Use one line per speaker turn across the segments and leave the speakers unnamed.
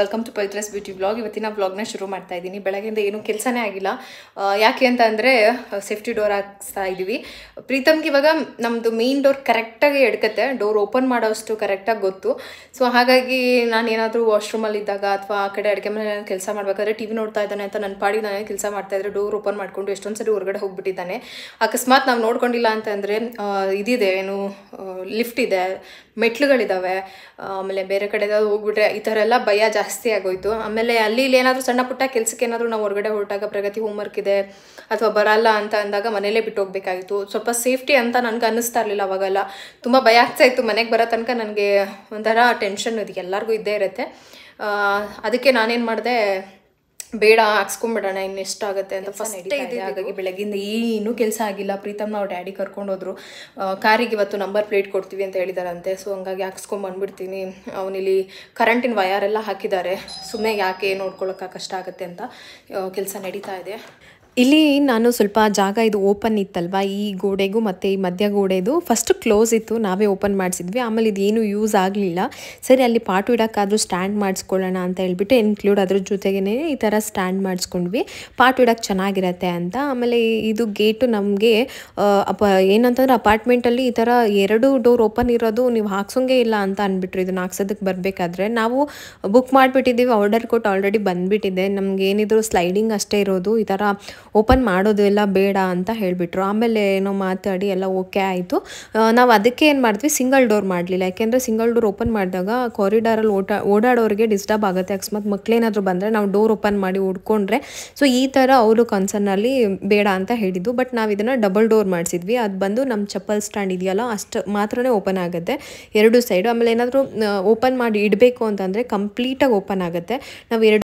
Welcome to Pavitra's beauty vlog. ಇವತ್ತಿನ ವ್ಲಾಗ್ನ ಶುರು ಮಾಡ್ತಾ ಇದ್ದೀನಿ. ಬೆಳಗ್ಗೆಯಿಂದ ಏನೂ ಕೆಲಸನೇ ಆಗಿಲ್ಲ. ಯಾಕೆ ಅಂತ ಅಂದರೆ ಸೇಫ್ಟಿ ಡೋರ್ ಹಾಕ್ಸ್ತಾ ಇದ್ದೀವಿ. ಪ್ರೀತಮ್ಗೆ ಇವಾಗ ನಮ್ಮದು ಮೇನ್ ಡೋರ್ ಕರೆಕ್ಟಾಗಿ ಎಡ್ಕತ್ತೆ, ಡೋರ್ ಓಪನ್ ಮಾಡೋಷ್ಟು ಕರೆಕ್ಟಾಗಿ ಗೊತ್ತು. ಸೊ ಹಾಗಾಗಿ ನಾನು ಏನಾದರೂ ವಾಶ್ರೂಮಲ್ಲಿ ಇದ್ದಾಗ ಅಥವಾ ಆ ಕಡೆ ಅಡುಗೆ ಮನೆ ಕೆಲಸ ಮಾಡಬೇಕಾದ್ರೆ ಟಿ ವಿ ನೋಡ್ತಾ ಇದ್ದಾನೆ ಅಂತ ನನ್ನ ಪಾಡಿ ನಾನೇ ಕೆಲಸ ಮಾಡ್ತಾಯಿದ್ರೆ ಡೋರ್ ಓಪನ್ ಮಾಡಿಕೊಂಡು ಎಷ್ಟೊಂದು ಸರಿ ಹೊರಗಡೆ ಹೋಗ್ಬಿಟ್ಟಿದ್ದಾನೆ. ಅಕಸ್ಮಾತ್ ನಾವು ನೋಡ್ಕೊಂಡಿಲ್ಲ ಅಂತಂದರೆ ಇದಿದೆ, ಏನು ಲಿಫ್ಟ್ ಇದೆ, ಮೆಟ್ಲುಗಳಿದ್ದಾವೆ, ಆಮೇಲೆ ಬೇರೆ ಕಡೆ ಹೋಗ್ಬಿಟ್ರೆ ಈ ಥರ ಎಲ್ಲ ಭಯ ಜಾಸ್ತಿ ಆಗೋಯ್ತು. ಆಮೇಲೆ ಅಲ್ಲಿ ಇಲ್ಲಿ ಏನಾದರೂ ಸಣ್ಣ ಪುಟ್ಟ ಕೆಲಸಕ್ಕೆ ಏನಾದರೂ ನಾವು ಹೊರಗಡೆ ಹೊರಟಾಗ ಪ್ರಗತಿ ಹೋಮ್ವರ್ಕ್ ಇದೆ ಅಥವಾ ಬರಲ್ಲ ಅಂತ ಅಂದಾಗ ಮನೇಲೇ ಬಿಟ್ಟು ಹೋಗ್ಬೇಕಾಗಿತ್ತು. ಸ್ವಲ್ಪ ಸೇಫ್ಟಿ ಅಂತ ನನಗೆ ಅನ್ನಿಸ್ತಾ ಇರಲಿಲ್ಲ. ಅವಾಗೆಲ್ಲ ತುಂಬ ಭಯ ಆಗ್ತಾಯಿತ್ತು. ಮನೆಗೆ ಬರೋ ತನಕ ನನಗೆ ಒಂಥರ ಟೆನ್ಷನ್ ಇದು ಎಲ್ಲರಿಗೂ ಇದ್ದೇ ಇರುತ್ತೆ. ಅದಕ್ಕೆ ನಾನೇನು ಮಾಡಿದೆ, ಬೇಡ ಹಾಕ್ಸ್ಕೊಂಬಿಡೋಣ ಇನ್ನೆಷ್ಟಾಗುತ್ತೆ ಅಂತ ಫಸ್ಟ್ ಇದೆ. ಹಾಗಾಗಿ ಬೆಳಗ್ಗಿಂದ ಏನೂ ಕೆಲಸ ಆಗಿಲ್ಲ. ಪ್ರೀತಮ್ನ ಅವ್ರ ಡ್ಯಾಡಿ ಕರ್ಕೊಂಡೋದ್ರು. ಕಾರಿಗೆ ಇವತ್ತು ನಂಬರ್ ಪ್ಲೇಟ್ ಕೊಡ್ತೀವಿ ಅಂತ ಹೇಳಿದಾರಂತೆ. ಸೊ ಹಂಗಾಗಿ ಹಾಕ್ಸ್ಕೊಂಬಂದ್ಬಿಡ್ತೀನಿ. ಅವನಿಲ್ಲಿ ಕರೆಂಟಿನ ವಯರೆಲ್ಲ ಹಾಕಿದ್ದಾರೆ. ಸುಮ್ಮನೆ ಯಾಕೆ ನೋಡ್ಕೊಳ್ಳೋಕೆ ಕಷ್ಟ ಆಗುತ್ತೆ ಅಂತ ಕೆಲಸ ನಡೀತಾ ಇದೆ. ಇಲ್ಲಿ ನಾನು ಸ್ವಲ್ಪ ಜಾಗ ಇದು ಓಪನ್ ಇತ್ತಲ್ವ, ಈ ಗೋಡೆಗೂ ಮತ್ತು ಈ ಮಧ್ಯ ಗೋಡೆದು ಫಸ್ಟ್ ಕ್ಲೋಸ್ ಇತ್ತು, ನಾವೇ ಓಪನ್ ಮಾಡಿಸಿದ್ವಿ. ಆಮೇಲೆ ಇದೇನು ಯೂಸ್ ಆಗಲಿಲ್ಲ. ಸರಿ ಅಲ್ಲಿ ಪಾಟು ಇಡೋಕ್ಕಾದ್ರೂ ಸ್ಟ್ಯಾಂಡ್ ಮಾಡಿಸ್ಕೊಳ್ಳೋಣ ಅಂತ ಹೇಳ್ಬಿಟ್ಟು ಇನ್ಕ್ಲೂಡ್ ಅದ್ರ ಜೊತೆಗೇ ಈ ಥರ ಸ್ಟ್ಯಾಂಡ್ ಮಾಡಿಸ್ಕೊಂಡ್ವಿ, ಪಾಟು ಇಡೋಕ್ಕೆ ಚೆನ್ನಾಗಿರತ್ತೆ ಅಂತ. ಆಮೇಲೆ ಇದು ಗೇಟು ನಮಗೆ ಏನಂತಂದ್ರೆ ಅಪಾರ್ಟ್ಮೆಂಟಲ್ಲಿ ಈ ಥರ 2 ಡೋರ್ ಓಪನ್ ಇರೋದು ನೀವು ಹಾಕ್ಸೋಂಗೇ ಇಲ್ಲ ಅಂತ ಅಂದ್ಬಿಟ್ರು. ಇದನ್ನು ಹಾಕ್ಸೋದಕ್ಕೆ ಬರಬೇಕಾದ್ರೆ ನಾವು ಬುಕ್ ಮಾಡಿಬಿಟ್ಟಿದ್ದೀವಿ, ಆರ್ಡರ್ ಕೊಟ್ಟು ಆಲ್ರೆಡಿ ಬಂದುಬಿಟ್ಟಿದೆ. ನಮ್ಗೆ ಏನಿದ್ರು ಸ್ಲೈಡಿಂಗ್ ಅಷ್ಟೇ ಇರೋದು, ಈ ಥರ ಓಪನ್ ಮಾಡೋದು ಎಲ್ಲ ಬೇಡ ಅಂತ ಹೇಳಿಬಿಟ್ರು. ಆಮೇಲೆ ಏನೋ ಮಾತಾಡಿ ಎಲ್ಲ ಓಕೆ ಆಯಿತು. ನಾವು ಅದಕ್ಕೆ ಏನು ಮಾಡಿದ್ವಿ, ಸಿಂಗಲ್ ಡೋರ್ ಮಾಡಲಿಲ್ಲ. ಯಾಕೆಂದರೆ ಸಿಂಗಲ್ ಡೋರ್ ಓಪನ್ ಮಾಡಿದಾಗ ಕಾರಿಡಾರಲ್ಲಿ ಓಡಾಡೋರಿಗೆ ಡಿಸ್ಟರ್ಬ್ ಆಗುತ್ತೆ. ಅಕಸ್ಮಾತ್ ಮಕ್ಕಳೇನಾದರೂ ಬಂದರೆ ನಾವು ಡೋರ್ ಓಪನ್ ಮಾಡಿ ಹುಡ್ಕೊಂಡ್ರೆ, ಸೊ ಈ ಥರ ಅವರು ಕನ್ಸರ್ನಲ್ಲಿ ಬೇಡ ಅಂತ ಹೇಳಿದ್ದು. ಬಟ್ ನಾವು ಇದನ್ನು ಡಬಲ್ ಡೋರ್ ಮಾಡಿಸಿದ್ವಿ. ಅದು ಬಂದು ನಮ್ಮ ಚಪ್ಪಲ್ ಸ್ಟ್ಯಾಂಡ್ ಇದೆಯಲ್ಲ ಅಷ್ಟು ಮಾತ್ರನೇ ಓಪನ್ ಆಗುತ್ತೆ 2 ಸೈಡು. ಆಮೇಲೆ ಏನಾದರೂ ಓಪನ್ ಮಾಡಿ ಇಡಬೇಕು ಅಂತಂದರೆ ಕಂಪ್ಲೀಟಾಗಿ ಓಪನ್ ಆಗುತ್ತೆ. ನಾವು 2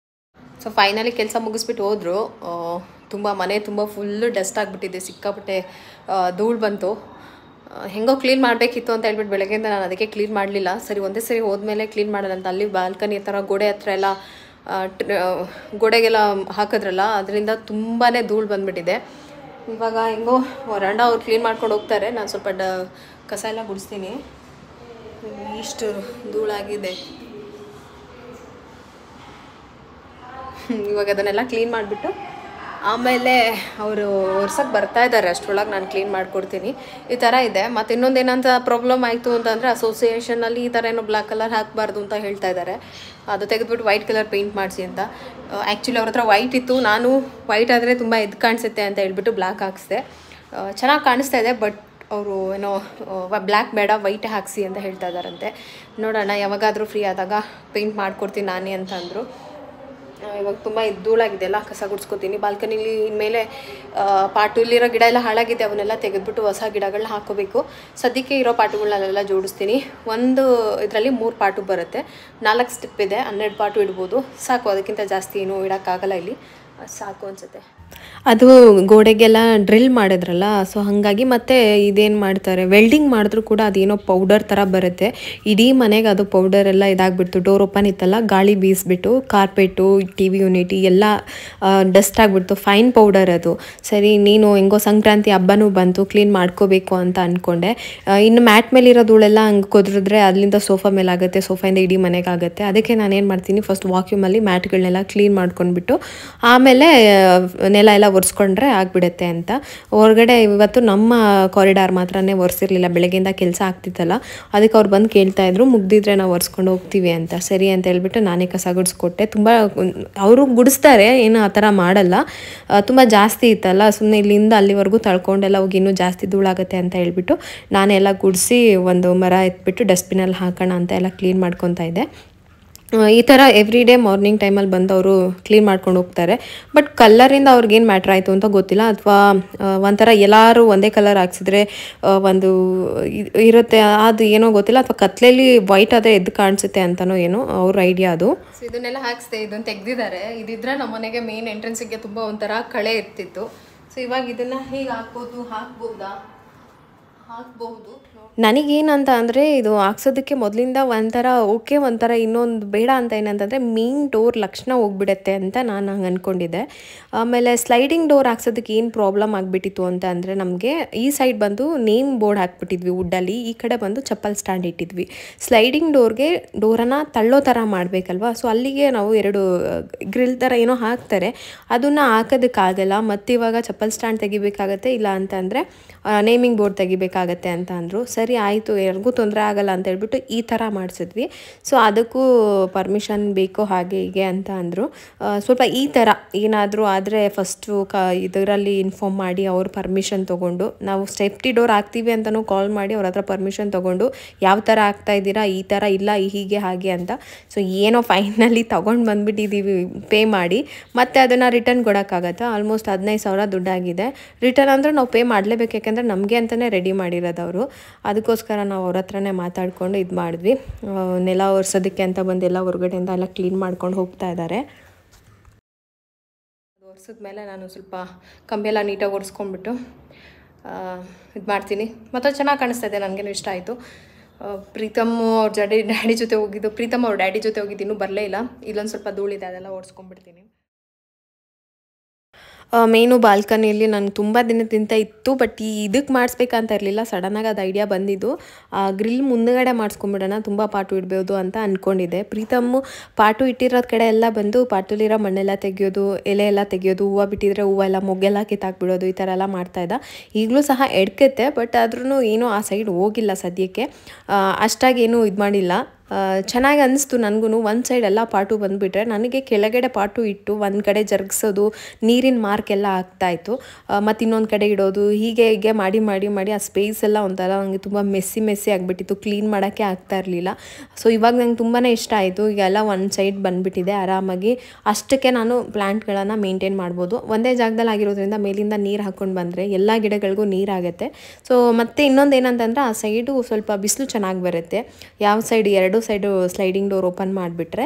ಸೊ ಫೈನಲಿ ಕೆಲಸ ಮುಗಿಸ್ಬಿಟ್ಟು ಹೋದರು. ಮನೆ ತುಂಬ ಫುಲ್ಲು ಡಸ್ಟ್ ಆಗಿಬಿಟ್ಟಿದೆ, ಸಿಕ್ಕಾಪಟ್ಟೆ ಧೂಳು ಬಂತು. ಹೆಂಗೋ ಕ್ಲೀನ್ ಮಾಡಬೇಕಿತ್ತು ಅಂತ ಹೇಳ್ಬಿಟ್ಟು ಬೆಳಗ್ಗೆಯಿಂದ ನಾನು ಅದಕ್ಕೆ ಕ್ಲೀನ್ ಮಾಡಲಿಲ್ಲ. ಸರಿ ಒಂದೇ ಸರಿ ಹೋದ್ಮೇಲೆ ಕ್ಲೀನ್ ಮಾಡೋಣ ಅಂತ ಅಲ್ಲಿ ಬಾಲ್ಕನಿ ಥರ ಗೋಡೆ ಹತ್ರ ಎಲ್ಲ ಗೋಡೆಗೆಲ್ಲ ಹಾಕಿದ್ರಲ್ಲ, ಅದರಿಂದ ತುಂಬಾ ಧೂಳು ಬಂದುಬಿಟ್ಟಿದೆ. ಇವಾಗ ಹೆಂಗೋ ವರಾಂಡ ಅವ್ರು ಕ್ಲೀನ್ ಮಾಡ್ಕೊಂಡು ಹೋಗ್ತಾರೆ, ನಾನು ಸ್ವಲ್ಪ ಕಸ ಎಲ್ಲ ಗುಡಿಸ್ತೀನಿ. ಇಷ್ಟು ಧೂಳಾಗಿದೆ. ಇವಾಗ ಅದನ್ನೆಲ್ಲ ಕ್ಲೀನ್ ಮಾಡಿಬಿಟ್ಟು ಆಮೇಲೆ ಅವರು ಒರ್ಸಕ್ಕೆ ಬರ್ತಾ ಇದ್ದಾರೆ, ಅಷ್ಟರೊಳಗೆ ನಾನು ಕ್ಲೀನ್ ಮಾಡಿಕೊಡ್ತೀನಿ. ಈ ಥರ ಇದೆ. ಮತ್ತು ಇನ್ನೊಂದು ಏನಂತ ಪ್ರಾಬ್ಲಮ್ ಆಯಿತು ಅಂತಂದರೆ ಅಸೋಸಿಯೇಷನಲ್ಲಿ ಈ ಥರ ಏನೋ ಬ್ಲ್ಯಾಕ್ ಕಲರ್ ಹಾಕಬಾರ್ದು ಅಂತ ಹೇಳ್ತಾ ಇದ್ದಾರೆ. ಅದು ತೆಗೆದುಬಿಟ್ಟು ವೈಟ್ ಕಲರ್ ಪೇಂಟ್ ಮಾಡಿಸಿ ಅಂತ. ಆ್ಯಕ್ಚುಲಿ ಅವ್ರ ಹತ್ರ ವೈಟ್ ಇತ್ತು, ನಾನು ವೈಟ್ ಆದರೆ ತುಂಬ ಎದ್ದು ಕಾಣಿಸುತ್ತೆ ಅಂತ ಹೇಳ್ಬಿಟ್ಟು ಬ್ಲ್ಯಾಕ್ ಹಾಕಿಸ್ದೆ. ಚೆನ್ನಾಗಿ ಕಾಣಿಸ್ತಾ ಇದೆ. ಬಟ್ ಅವರು ಏನೋ ಬ್ಲ್ಯಾಕ್ ಬೇಡ ವೈಟ್ ಹಾಕಿಸಿ ಅಂತ ಹೇಳ್ತಾ ಇದ್ದಾರಂತೆ. ನೋಡೋಣ, ಯಾವಾಗಾದರೂ ಫ್ರೀ ಆದಾಗ ಪೇಂಟ್ ಮಾಡಿಕೊಡ್ತೀನಿ ನಾನೇ ಅಂತ ಅಂದರು. ಇವಾಗ ತುಂಬ ಧೂಳಾಗಿದೆ ಅಲ್ಲ, ಕಸ ಗುಡಿಸ್ಕೊತೀನಿ. ಬಾಲ್ಕನಿಲಿ ಇನ್ಮೇಲೆ ಪಾಟುಲಿರೋ ಗಿಡ ಎಲ್ಲ ಹಾಳಾಗಿದೆ, ಅವನ್ನೆಲ್ಲ ತೆಗೆದುಬಿಟ್ಟು ಹೊಸ ಗಿಡಗಳನ್ನ ಹಾಕೋಬೇಕು. ಸದ್ಯಕ್ಕೆ ಇರೋ ಪಾಟುಗಳನ್ನೆಲ್ಲ ಜೋಡಿಸ್ತೀನಿ. ಒಂದು ಇದರಲ್ಲಿ 3 ಪಾಟು ಬರುತ್ತೆ, 4 ಸ್ಟೆಪ್ ಇದೆ, 12 ಪಾಟು ಇಡ್ಬೋದು. ಸಾಕು, ಅದಕ್ಕಿಂತ ಜಾಸ್ತಿ ಏನೂ ಇಡೋಕ್ಕಾಗಲ್ಲ ಇಲ್ಲಿ, ಸಾಕು ಅನಿಸುತ್ತೆ. ಅದು ಗೋಡೆಗೆಲ್ಲ ಡ್ರಿಲ್ ಮಾಡಿದ್ರಲ್ಲ, ಸೊ ಹಾಗಾಗಿ ಮತ್ತು ಇದೇನು ಮಾಡ್ತಾರೆ, ವೆಲ್ಡಿಂಗ್ ಮಾಡಿದ್ರು ಕೂಡ ಅದೇನೋ ಪೌಡರ್ ಥರ ಬರುತ್ತೆ. ಇಡೀ ಮನೆಗೆ ಅದು ಪೌಡರೆಲ್ಲ ಇದಾಗ್ಬಿಡ್ತು. ಡೋರ್ ಓಪನ್ ಇತ್ತಲ್ಲ, ಗಾಳಿ ಬೀಸಿಬಿಟ್ಟು ಕಾರ್ಪೆಟು, ಟಿ ವಿ ಯೂನಿಟಿ ಎಲ್ಲ ಡಸ್ಟ್ ಆಗಿಬಿಡ್ತು. ಫೈನ್ ಪೌಡರ್ ಅದು. ಸರಿ, ನೀನು ಹೆಂಗೋ ಸಂಕ್ರಾಂತಿ ಹಬ್ಬನೂ ಬಂತು, ಕ್ಲೀನ್ ಮಾಡ್ಕೋಬೇಕು ಅಂತ ಅಂದ್ಕೊಂಡೆ. ಇನ್ನು ಮ್ಯಾಟ್ ಮೇಲೆ ಇರೋ ಧೂಳೆಲ್ಲ ಹಂಗೆ ಕೊದ್ರಿದ್ರೆ ಅಲ್ಲಿಂದ ಸೋಫಾ ಮೇಲೆ ಆಗುತ್ತೆ, ಸೋಫಾಯಿಂದ ಇಡೀ ಮನೆಗೆ ಆಗುತ್ತೆ. ಅದಕ್ಕೆ ನಾನೇನು ಮಾಡ್ತೀನಿ, ಫಸ್ಟ್ ವಾಕ್ಯೂಮಲ್ಲಿ ಮ್ಯಾಟ್ಗಳನ್ನೆಲ್ಲ ಕ್ಲೀನ್ ಮಾಡ್ಕೊಂಡ್ಬಿಟ್ಟು ಆಮೇಲೆ ನೆಲ ಎಲ್ಲ ಒರೆಸ್ಕೊಂಡ್ರೆ ಆಗಿಬಿಡುತ್ತೆ ಅಂತ. ಹೊರಗಡೆ ಇವತ್ತು ನಮ್ಮ ಕಾರಿಡಾರ್ ಮಾತ್ರನೇ ಒರೆಸಿರಲಿಲ್ಲ, ಬೆಳಗ್ಗೆಯಿಂದ ಕೆಲಸ ಆಗ್ತಿತ್ತಲ್ಲ. ಅದಕ್ಕೆ ಅವ್ರು ಬಂದು ಕೇಳ್ತಾಯಿದ್ರು, ಮುಗ್ದಿದ್ರೆ ನಾವು ಒರೆಸ್ಕೊಂಡು ಹೋಗ್ತೀವಿ ಅಂತ. ಸರಿ ಅಂತ ಹೇಳ್ಬಿಟ್ಟು ನಾನೇ ಕಸ ಗುಡಿಸ್ಕೊಟ್ಟೆ. ತುಂಬ ಅವರು ಗುಡಿಸ್ತಾರೆ, ಏನು ಆ ಥರ ಮಾಡಲ್ಲ. ತುಂಬ ಜಾಸ್ತಿ ಇತ್ತಲ್ಲ, ಸುಮ್ಮನೆ ಇಲ್ಲಿಂದ ಅಲ್ಲಿವರೆಗೂ ತಳ್ಕೊಂಡೆಲ್ಲ ಹೋಗಿ ಇನ್ನೂ ಜಾಸ್ತಿ ಧೂಳಾಗುತ್ತೆ ಅಂತ ಹೇಳ್ಬಿಟ್ಟು ನಾನೆಲ್ಲ ಗುಡಿಸಿ ಒಂದು ಮರ ಎತ್ಬಿಟ್ಟು ಡಸ್ಟ್ಬಿನಲ್ಲಿ ಹಾಕೋಣ ಅಂತ ಎಲ್ಲ ಕ್ಲೀನ್ ಮಾಡ್ಕೊತಾ ಇದ್ದೆ. ಈ ಥರ ಎವ್ರಿ ಡೇ ಮಾರ್ನಿಂಗ್ ಟೈಮಲ್ಲಿ ಬಂದು ಅವರು ಕ್ಲೀನ್ ಮಾಡ್ಕೊಂಡು ಹೋಗ್ತಾರೆ. ಬಟ್ ಕಲ್ಲರಿಂದ ಅವ್ರಿಗೇನು ಮ್ಯಾಟ್ರ್ ಆಯಿತು ಅಂತ ಗೊತ್ತಿಲ್ಲ, ಅಥವಾ ಒಂಥರ ಎಲ್ಲರೂ ಒಂದೇ ಕಲರ್ ಹಾಕ್ಸಿದ್ರೆ ಒಂದು ಇರುತ್ತೆ, ಅದು ಏನೋ ಗೊತ್ತಿಲ್ಲ. ಅಥವಾ ಕತ್ಲೆಯಲ್ಲಿ ವೈಟ್ ಆದರೆ ಎದ್ದು ಕಾಣಿಸುತ್ತೆ ಅಂತನೋ ಏನೋ ಅವ್ರ ಐಡಿಯಾ ಅದು. ಸೊ ಇದನ್ನೆಲ್ಲ ಹಾಕ್ಸ್ದೆ, ಇದನ್ನು ತೆಗೆದಿದ್ದಾರೆ. ಇದಿದ್ರೆ ನಮ್ಮ ಮನೆಗೆ ಮೇನ್ ಎಂಟ್ರೆನ್ಸಿಗೆ ತುಂಬ ಒಂಥರ ಕಳೆ ಇರ್ತಿತ್ತು. ಸೊ ಇವಾಗ ಇದನ್ನು ಹೀಗೆ ಹಾಕ್ಬೋದಾ ಹಾಕ್ಬಹುದು. ನನಗೇನಂತ ಅಂದರೆ ಇದು ಹಾಕ್ಸೋದಕ್ಕೆ ಮೊದಲಿಂದ ಒಂಥರ ಓಕೆ, ಒಂಥರ ಇನ್ನೊಂದು ಬೇಡ ಅಂತ ಏನಂತಂದರೆ ಮೇನ್ ಡೋರ್ ಲಕ್ಷಣ ಹೋಗ್ಬಿಡುತ್ತೆ ಅಂತ ನಾನು ಹಂಗೆ ಅಂದ್ಕೊಂಡಿದ್ದೆ. ಆಮೇಲೆ ಸ್ಲೈಡಿಂಗ್ ಡೋರ್ ಹಾಕ್ಸೋದಕ್ಕೆ ಏನು ಪ್ರಾಬ್ಲಮ್ ಆಗಿಬಿಟ್ಟಿತ್ತು ಅಂತ ಅಂದರೆ, ನಮಗೆ ಈ ಸೈಡ್ ಬಂದು ನೇಮ್ ಬೋರ್ಡ್ ಹಾಕ್ಬಿಟ್ಟಿದ್ವಿ ವುಡ್ಡಲ್ಲಿ, ಈ ಕಡೆ ಬಂದು ಚಪ್ಪಲ್ ಸ್ಟ್ಯಾಂಡ್ ಇಟ್ಟಿದ್ವಿ. ಸ್ಲೈಡಿಂಗ್ ಡೋರ್ಗೆ ಡೋರನ್ನು ತಳ್ಳೋ ಥರ ಮಾಡಬೇಕಲ್ವ, ಸೊ ಅಲ್ಲಿಗೆ ನಾವು 2 ಗ್ರಿಲ್ ಥರ ಏನೋ ಹಾಕ್ತಾರೆ, ಅದನ್ನು ಹಾಕೋದಕ್ಕಾಗಲ್ಲ. ಮತ್ತು ಇವಾಗ ಚಪ್ಪಲ್ ಸ್ಟ್ಯಾಂಡ್ ತೆಗಿಬೇಕಾಗತ್ತೆ, ಇಲ್ಲ ಅಂತಂದರೆ ನೇಮಿಂಗ್ ಬೋರ್ಡ್ ತೆಗಿಬೇಕಾಗತ್ತೆ ಅಂತ ಅಂದರು. ಸರಿ ಆಯಿತು, ಯಾರಿಗೂ ತೊಂದರೆ ಆಗಲ್ಲ ಅಂತ ಹೇಳ್ಬಿಟ್ಟು ಈ ಥರ ಮಾಡಿಸಿದ್ವಿ. ಸೊ ಅದಕ್ಕೂ ಪರ್ಮಿಷನ್ ಬೇಕು ಹಾಗೆ ಹೀಗೆ ಅಂತ ಅಂದರು. ಸ್ವಲ್ಪ ಈ ಥರ ಏನಾದರೂ ಆದರೆ ಫಸ್ಟು ಇದರಲ್ಲಿ ಇನ್ಫಾರ್ಮ್ ಮಾಡಿ ಅವ್ರ ಪರ್ಮಿಷನ್ ತೊಗೊಂಡು, ನಾವು ಸೇಫ್ಟಿ ಡೋರ್ ಹಾಕ್ತೀವಿ ಅಂತಲೂ ಕಾಲ್ ಮಾಡಿ ಅವ್ರ ಹತ್ರ ಪರ್ಮಿಷನ್ ತೊಗೊಂಡು, ಯಾವ ಥರ ಹಾಕ್ತಾಯಿದ್ದೀರಾ, ಈ ಥರ ಇಲ್ಲ ಹೀಗೆ ಹಾಗೆ ಅಂತ. ಸೊ ಏನೋ ಫೈನಲಿ ತೊಗೊಂಡು ಬಂದುಬಿಟ್ಟಿದ್ದೀವಿ ಪೇ ಮಾಡಿ. ಮತ್ತು ಅದನ್ನು ರಿಟರ್ನ್ ಕೊಡೋಕ್ಕಾಗತ್ತಾ, ಆಲ್ಮೋಸ್ಟ್ 15,000 ದುಡ್ಡಾಗಿದೆ. ರಿಟರ್ನ್ ಅಂದರೆ ನಾವು ಪೇ ಮಾಡಲೇಬೇಕು, ಯಾಕೆಂದರೆ ನಮಗೆ ಅಂತಲೇ ರೆಡಿ ಮಾಡಿರೋದು ಅವರು. ಅದಕ್ಕೋಸ್ಕರ ನಾವು ಅವ್ರ ಹತ್ರನೇ ಮಾತಾಡಿಕೊಂಡು ಇದು ಮಾಡಿದ್ವಿ. ನೆಲ ಒರೆಸೋದಕ್ಕೆ ಅಂತ ಬಂದು ಎಲ್ಲ ಹೊರಗಡೆಯಿಂದ ಎಲ್ಲ ಕ್ಲೀನ್ ಮಾಡ್ಕೊಂಡು ಹೋಗ್ತಾ ಇದ್ದಾರೆ. ಒರೆಸಿದ್ಮೇಲೆ ನಾನು ಸ್ವಲ್ಪ ಕಂಬೆಲ್ಲ ನೀಟಾಗಿ ಒರೆಸ್ಕೊಂಡ್ಬಿಟ್ಟು ಇದು ಮಾಡ್ತೀನಿ. ಮತ್ತು ಚೆನ್ನಾಗಿ ಕಾಣಿಸ್ತಾ ಇದೆ, ನನಗೇನು ಇಷ್ಟ ಆಯಿತು. ಪ್ರೀತಮ್ ಅವ್ರ ಡ್ಯಾಡಿ ಜೊತೆ ಹೋಗಿದ್ದು, ಪ್ರೀತಮ್ ಅವ್ರ ಡ್ಯಾಡಿ ಜೊತೆ ಹೋಗಿದ್ದು ಇನ್ನೂ ಬರಲೇ ಇಲ್ಲ. ಇಲ್ಲೊಂದು ಸ್ವಲ್ಪ ಧೂಳಿದೆ, ಅದೆಲ್ಲ ಓಡಿಸ್ಕೊಂಡ್ಬಿಡ್ತೀನಿ. ಮೇನು ಬಾಲ್ಕನಿಯಲ್ಲಿ ನನಗೆ ತುಂಬ ದಿನದಿಂದ ಇತ್ತು, ಬಟ್ ಇದಕ್ಕೆ ಮಾಡಿಸ್ಬೇಕಂತ ಇರಲಿಲ್ಲ. ಸಡನ್ನಾಗಿ ಅದು ಐಡಿಯಾ ಬಂದಿದ್ದು. ಗ್ರಿಲ್ ಮುಂದುಗಡೆ ಮಾಡಿಸ್ಕೊಂಬಿಡೋಣ, ತುಂಬ ಪಾಟು ಇಡ್ಬೋದು ಅಂತ ಅಂದ್ಕೊಂಡಿದ್ದೆ. ಪ್ರೀತಮ್ಮು ಪಾಟು ಇಟ್ಟಿರೋದು ಕಡೆ ಎಲ್ಲ ಬಂದು ಪಾಟುಲಿರೋ ಮಣ್ಣೆಲ್ಲ ತೆಗೆಯೋದು, ಎಲೆ ಎಲ್ಲ ತೆಗೆಯೋದು, ಹೂವು ಬಿಟ್ಟಿದ್ರೆ ಹೂವೆಲ್ಲ ಮೊಗ್ಗೆಲ್ಲ ಕಿತ್ತಾಕ್ಬಿಡೋದು, ಈ ಥರ ಎಲ್ಲ ಮಾಡ್ತಾಯಿದ್ದ. ಈಗಲೂ ಸಹ ಎಡ್ಕತ್ತೆ, ಬಟ್ ಆದ್ರೂ ಏನೂ ಆ ಸೈಡ್ ಹೋಗಿಲ್ಲ ಸದ್ಯಕ್ಕೆ. ಅಷ್ಟಾಗೇನು ಇದು ಮಾಡಿಲ್ಲ. ಚೆನ್ನಾಗಿ ಅನ್ನಿಸ್ತು ನನಗೂ. ಒಂದು ಸೈಡ್ ಎಲ್ಲ ಪಾಟು ಬಂದುಬಿಟ್ರೆ, ನನಗೆ ಕೆಳಗಡೆ ಪಾಟು ಇಟ್ಟು ಒಂದು ಕಡೆ ಜರುಗಿಸೋದು, ನೀರಿನ ಮಾರ್ಕೆಲ್ಲ ಆಗ್ತಾಯಿತ್ತು. ಮತ್ತು ಇನ್ನೊಂದು ಕಡೆ ಇಡೋದು, ಹೀಗೆ ಮಾಡಿ ಮಾಡಿ ಮಾಡಿ ಆ ಸ್ಪೇಸ್ ಎಲ್ಲ ಒಂಥರ ನನಗೆ ತುಂಬ ಮೆಸ್ಸಿ ಆಗಿಬಿಟ್ಟಿತ್ತು. ಕ್ಲೀನ್ ಮಾಡೋಕ್ಕೆ ಆಗ್ತಾ ಇರಲಿಲ್ಲ. ಸೊ ಇವಾಗ ನಂಗೆ ತುಂಬಾ ಇಷ್ಟ ಆಯಿತು. ಈಗ ಎಲ್ಲ ಒಂದು ಸೈಡ್ ಬಂದುಬಿಟ್ಟಿದೆ ಆರಾಮಾಗಿ. ಅಷ್ಟಕ್ಕೆ ನಾನು ಪ್ಲ್ಯಾಂಟ್ಗಳನ್ನು ಮೇಂಟೈನ್ ಮಾಡ್ಬೋದು. ಒಂದೇ ಜಾಗದಲ್ಲಿ ಆಗಿರೋದ್ರಿಂದ ಮೇಲಿಂದ ನೀರು ಹಾಕ್ಕೊಂಡು ಬಂದರೆ ಎಲ್ಲ ಗಿಡಗಳಿಗೂ ನೀರಾಗುತ್ತೆ. ಸೊ ಮತ್ತು ಇನ್ನೊಂದು ಏನಂತಂದರೆ, ಆ ಸೈಡು ಸ್ವಲ್ಪ ಬಿಸಿಲು ಚೆನ್ನಾಗಿ ಬರುತ್ತೆ. ಯಾವ side 2 side sliding door open ಮಾಡಿಬಿಟ್ರೆ,